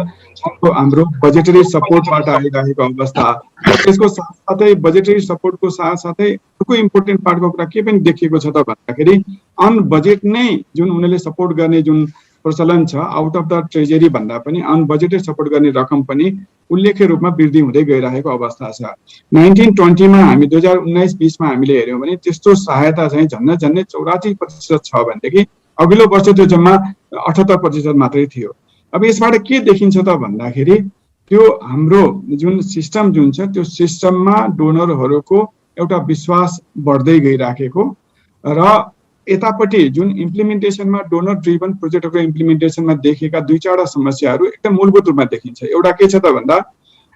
हाम्रो बजेटरी सपोर्टबाट आइरहेको अवस्था, त्यसको साथसाथै बजेटरी सपोर्टको साथसाथै अर्को इम्पोर्टेन्ट पार्टको कुरा के पनि देखिएको छ त भन्दाखेरि अन बजेट नै जुन उनीहरूले सपोर्ट गर्ने जुन प्रचलन छ। आउट अफ द ट्रेजरी भन्दा पनि अनबजेटेड सपोर्ट गर्ने रकम पनि उल्लेख्य रूपमा वृद्धि हुँदै गइरहेको अवस्था छ। 1920 मा हामी 2019-20 मा हामीले हेर्यौँ भने त्यस्तो सहायता चाहिँ झन्डै 84% छ भनेदेखि अघिल्लो वर्ष त्यो जम्मा 78% मात्रै थियो। अब यसबाट के देखिन्छ त भन्दाखेरि त्यो हाम्रो जुन सिस्टम जुन छ त्यो सिस्टममा डोनरहरूको एउटा विश्वास बढ्दै गइराखेको र यतापट्टि जुन इम्प्लिमेन्टेसनमा डोनर ड्रिभन प्रोजेक्टको इम्प्लिमेन्टेसनमा देखेका 2-4 समस्याहरू एकदम मूलभूत रूपमा देखिन्छ। एउटा के छ त भन्दा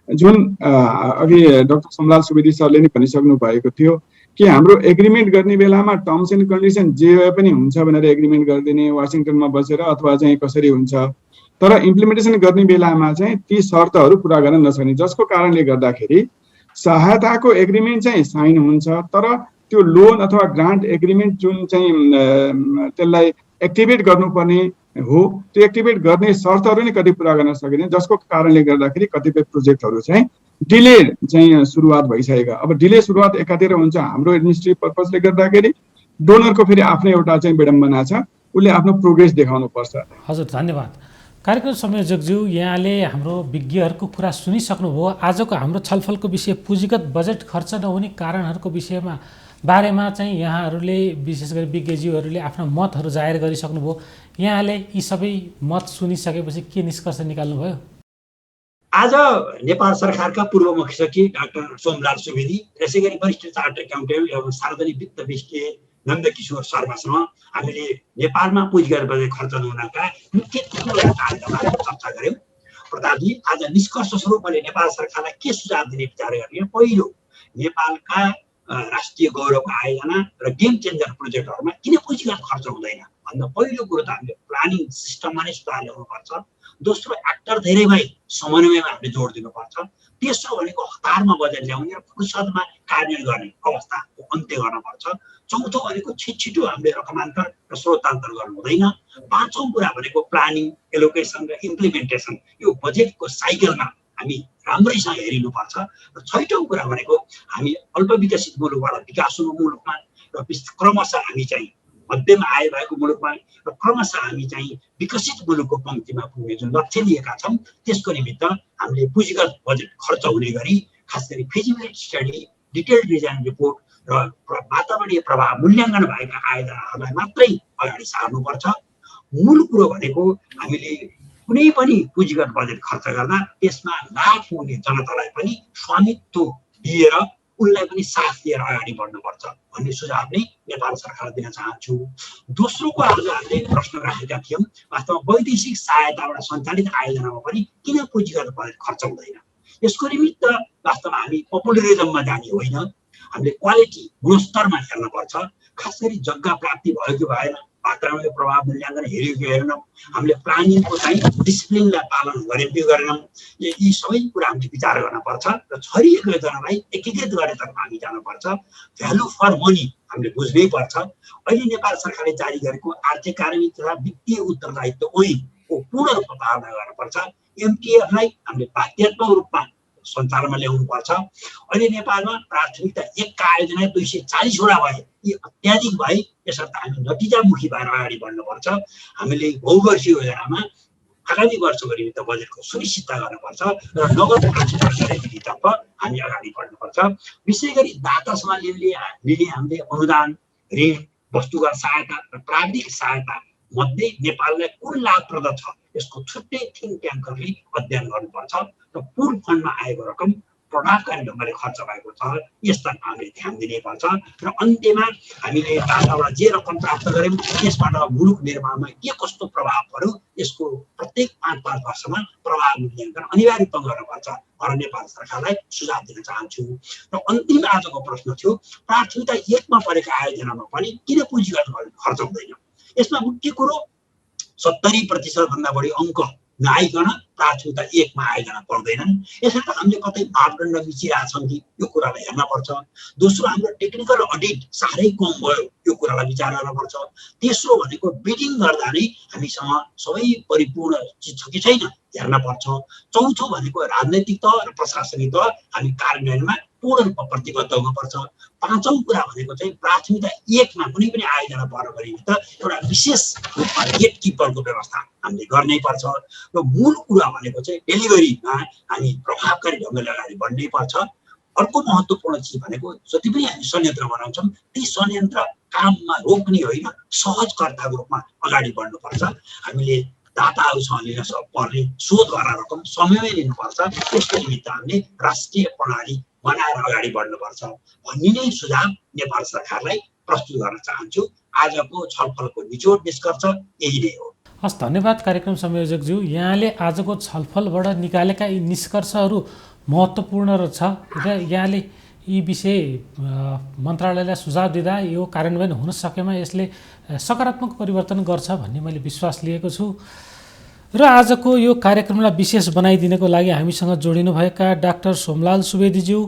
जुन अघि डाक्टर सोमलाल सुवेदी सरले नै भनिसक्नु भएको थियो कि हाम्रो एग्रिमेन्ट गर्ने बेलामा टर्म्स एन्ड कन्डिसन जे पनि हुन्छ भनेर एग्रिमेन्ट गरिदिने वासिङटनमा बसेर अथवा चाहिँ कसरी हुन्छ, तर इम्प्लिमेन्टेसन गर्ने बेलामा चाहिँ ती शर्तहरू पुरा गर्न नसक्ने, जसको कारणले गर्दाखेरि सहायताको एग्रिमेन्ट चाहिँ साइन हुन्छ तर त्यो लोन अथवा ग्रान्ट एग्रिमेन्ट जुन चाहिँ त्यसलाई एक्टिभेट गर्नुपर्ने हो त्यो एक्टिभेट गर्ने शर्तहरू नै कति पुरा गर्न सकिँदैन, जसको कारणले गर्दाखेरि कतिपय प्रोजेक्टहरू चाहिँ डिले चाहिँ सुरुवात भइसकेका। अब डिले सुरुवात एकातिर हुन्छ हाम्रो एडमिनिस्ट्रेटिभ पर्पजले गर्दाखेरि, डोनरको फेरि आफ्नै एउटा चाहिँ विडम्बना छ, उसले आफ्नो प्रोग्रेस देखाउनु पर्छ। हजुर धन्यवाद। कार्यक्रम संयोजकज्यू, यहाँले हाम्रो विज्ञहरूको कुरा सुनिसक्नुभयो। आजको हाम्रो छलफलको विषय पुँजीगत बजेट खर्च नहुने कारणहरूको बारेमा चाहिँ यहाँहरूले विशेष गरी विज्ञज्यूहरूले आफ्ना मतहरू जाहेर गरिसक्नुभयो। यहाँले यी सबै मत सुनिसकेपछि के निष्कर्ष निकाल्नुभयो? आज नेपाल सरकारका पूर्व मुख्य सचिव डाक्टर सोमलाल सुवेदी, त्यसै गरी वरिष्ठ चार्टर्ड एकाउन्टेन्ट एवं सार्वजनिक वित्त विशेषज्ञ नन्दकिशोर शर्मासँग हामीले नेपालमा पुँजीगत बजेट खर्च नहुनका मुख्य कारणका बारेमा चर्चा गऱ्यौँ। प्रतापजी, आज निष्कर्ष स्वरूप मैले नेपाल सरकारलाई के सुझाव दिने विचार गर्ने? पहिलो, नेपालका राष्ट्रिय गौरवको आयोजना र गेम चेन्जर प्रोजेक्टहरूमा किन पुँजीगत खर्च हुँदैन भन्दा पहिलो कुरो त हामीले प्लानिङ सिस्टममा नै सुधार ल्याउनुपर्छ। दोस्रो, एक्टर धेरै भए समन्वयमा हामीले जोड दिनुपर्छ। तेस्रो भनेको हतारमा बजेट ल्याउने र फुर्सदमा कार्यान्वयन गर्ने अवस्थाको अन्त्य गर्नुपर्छ। चौथो भनेको छिटो हामीले रकमान्तर र स्रोतान्तर गर्नु हुँदैन। पाँचौँ कुरा भनेको प्लानिङ, एलोकेसन र इम्प्लिमेन्टेसन, यो बजेटको साइकलमा हामी राम्रैसँग हेरिनुपर्छ। र छैटौँ कुरा भनेको हामी अल्पविकसित मुलुकबाट विकासोन्मुख मुलुकमा र क्रमशः हामी चाहिँ मध्यम आय भएको मुलुकमा र क्रमशः हामी चाहिँ विकसित मुलुकको पङ्क्तिमा पुग्ने जुन लक्ष्य लिएका छौँ त्यसको निमित्त हामीले पुँजीगत बजेट खर्च हुने गरी खास गरी feasibility study, detailed design report र वातावरणीय प्रभाव मूल्याङ्कन भएका आयोजनाहरूलाई मात्रै अगाडि सार्नुपर्छ। मूल कुरो भनेको हामीले कुनै पनि पुँजीगत बजेट खर्च गर्दा त्यसमा लाभ हुने जनतालाई पनि स्वामित्व दिएर उनलाई पनि साथ दिएर अगाडि बढ्नुपर्छ भन्ने सुझाव नै नेपाल सरकार दिन चाहन्छु। दोस्रोको आज हामीले प्रश्न राखेका थियौँ, वास्तवमा वैदेशिक सहायताबाट सञ्चालित आयोजनामा पनि किन पुँजीगत बजेट खर्च हुँदैन? यसको निमित्त वास्तवमा हामी पपुलरिजममा जाने होइन, हामीले क्वालिटी गुणस्तरमा हेर्नुपर्छ। खास गरी जग्गा प्राप्ति भयो कि भएन, वातावरणीय प्रभाव मूल्याङ्कन हेऱ्यो कि हेरेनौँ, हामीले प्लानिङको चाहिँ डिसिप्लिनलाई पालन गरे कि गरेनौँ, यी सबै कुरा हामीले विचार गर्नुपर्छ र छरिएको योजनालाई एकीकृत गरेतर्फ हामी जानुपर्छ। भ्यालु फर मनी हामीले बुझ्नै पर्छ। अहिले नेपाल सरकारले जारी गरेको आर्थिक कार्यान्वयन तथा वित्तीय उत्तरदायित्व ऐनको पूर्ण रूपमा पालना गर्नुपर्छ। एमटिएफलाई हामीले बाध्यात्मक रूपमा सञ्चालनमा ल्याउनुपर्छ। अहिले नेपालमा प्राथमिकता 1 का आयोजना 240 वटा भए, यी अत्याधिक भए, यसर्थ हामी नतिजामुखी भएर अगाडि बढ्नुपर्छ। हामीले बहुवर्षीय योजनामा आगामी वर्षको निमित्त बजेटको सुनिश्चितता गर्नुपर्छ र नगद गतिविधितर्फ हामी अगाडि बढ्नुपर्छ। विशेष गरी दातासँग लिने हामीले अनुदान, ऋण, वस्तुगत सहायता र प्राविधिक सहायता मध्ये नेपाललाई कुन लाभप्रद छ यसको छुट्टै थिङ्क ट्याङ्करले अध्ययन गर्नुपर्छ र पुल फन्डमा आएको रकम प्रभावकारी ढङ्गले खर्च भएको छ यसतर्फ हामीले ध्यान दिनुपर्छ। र अन्त्यमा हामीले दाताबाट जे रकम प्राप्त गर्यौँ त्यसबाट मुलुक निर्माणमा के कस्तो प्रभाव पर्यो यसको प्रत्येक 5-5 वर्षमा प्रभाव मूल्याङ्कन अनिवार्य रूपमा गर्नुपर्छ भनेर नेपाल सरकारलाई सुझाव दिन चाहन्छु। र अन्तिम आजको प्रश्न थियो, प्राथमिकता 1 मा परेका आयोजनामा पनि किन पुँजीगत खर्च हुँदैन? यसमा मुख्य कुरो 70% भन्दा बढी अङ्क नआइकन प्राथमिकता 1 मा आयोजना पर्दैनन्। यसर्थ हामीले कतै मापदण्ड मिचिरहेछौँ कि यो कुरालाई हेर्न पर्छ। दोस्रो, हाम्रो टेक्निकल अडिट साह्रै कम भयो, यो कुरालाई विचार गर्न पर्छ। तेस्रो भनेको बिडिङ गर्दा नै हामीसँग सबै परिपूर्ण चिज छ कि छैन हेर्न पर्छ। चौथो भनेको राजनैतिक तह र प्रशासनिक तह हामी कार्यान्वयनमा पूर्ण रूपमा प्रतिबद्ध हुनुपर्छ। पाँचौँ कुरा भनेको चाहिँ प्राथमिकता 1मा कुनै पनि आयोजना पर गरिने त एउटा विशेष रूपमा गेट किपरको व्यवस्था हामीले गर्नै पर्छ। र मूल कुरा भनेको चाहिँ डेलिभरीमा हामी प्रभावकारी ढङ्गले अगाडि बढ्नै पर्छ। अर्को महत्त्वपूर्ण चिज भनेको जति पनि हामी संयन्त्र बनाउँछौँ ती संयन्त्र काममा रोक्ने होइन, सहजकर्ताको रूपमा अगाडि बढ्नुपर्छ। हामीले दाताहरूसँग लिन पर्ने शोध गरेर रकम समयमै लिनुपर्छ। त्यसको निमित्त हामीले राष्ट्रिय प्रणाली बनाएर अगाडि बढ्नुपर्छ भन्ने नै सुझाव नेपाल सरकारलाई प्रस्तुत गर्न चाहन्छु। आजको छलफलको निचोड निष्कर्ष यही नै हो। हस्, धन्यवाद कार्यक्रम संयोजकज्यू। यहाँले आजको छलफलबाट निकालेका यी निष्कर्षहरू महत्त्वपूर्ण रहेछ र यहाँले यी विषय मन्त्रालयलाई सुझाव दिँदा यो कार्यान्वयन हुन सकेमा यसले सकारात्मक परिवर्तन गर्छ भन्ने मैले विश्वास लिएको छु। र आजको यो कार्यक्रमलाई विशेष बनाइदिनको लागि हामीसँग जोडिनुभएका डाक्टर सोमलाल सुवेदीज्यू,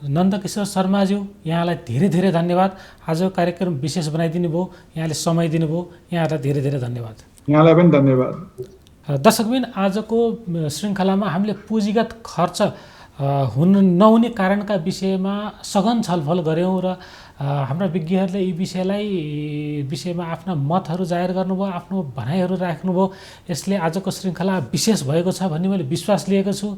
नन्दकिशोर शर्माज्यू, यहाँलाई धेरै धेरै धन्यवाद। आजको कार्यक्रम विशेष बनाइदिनु भयो, यहाँले समय दिनुभयो, यहाँलाई धेरै धेरै धन्यवाद। यहाँलाई पनि धन्यवाद। दर्शकबिन, आजको श्रृङ्खलामा हामीले पुँजीगत खर्च हुन नहुने कारणका विषयमा सघन छलफल गऱ्यौँ र हाम्रा विज्ञहरूले यी विषयमा आफ्ना मतहरू जाहेर गर्नुभयो, आफ्नो भनाइहरू राख्नुभयो। यसले आजको श्रृङ्खला विशेष भएको छ भन्ने मैले विश्वास लिएको छु।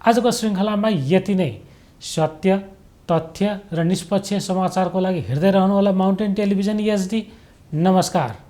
आजको श्रृङ्खलामा यति नै। सत्य, तथ्य र निष्पक्ष समाचारको लागि हेर्दै रहनुहोला माउन्टेन टेलिभिजन HD। नमस्कार।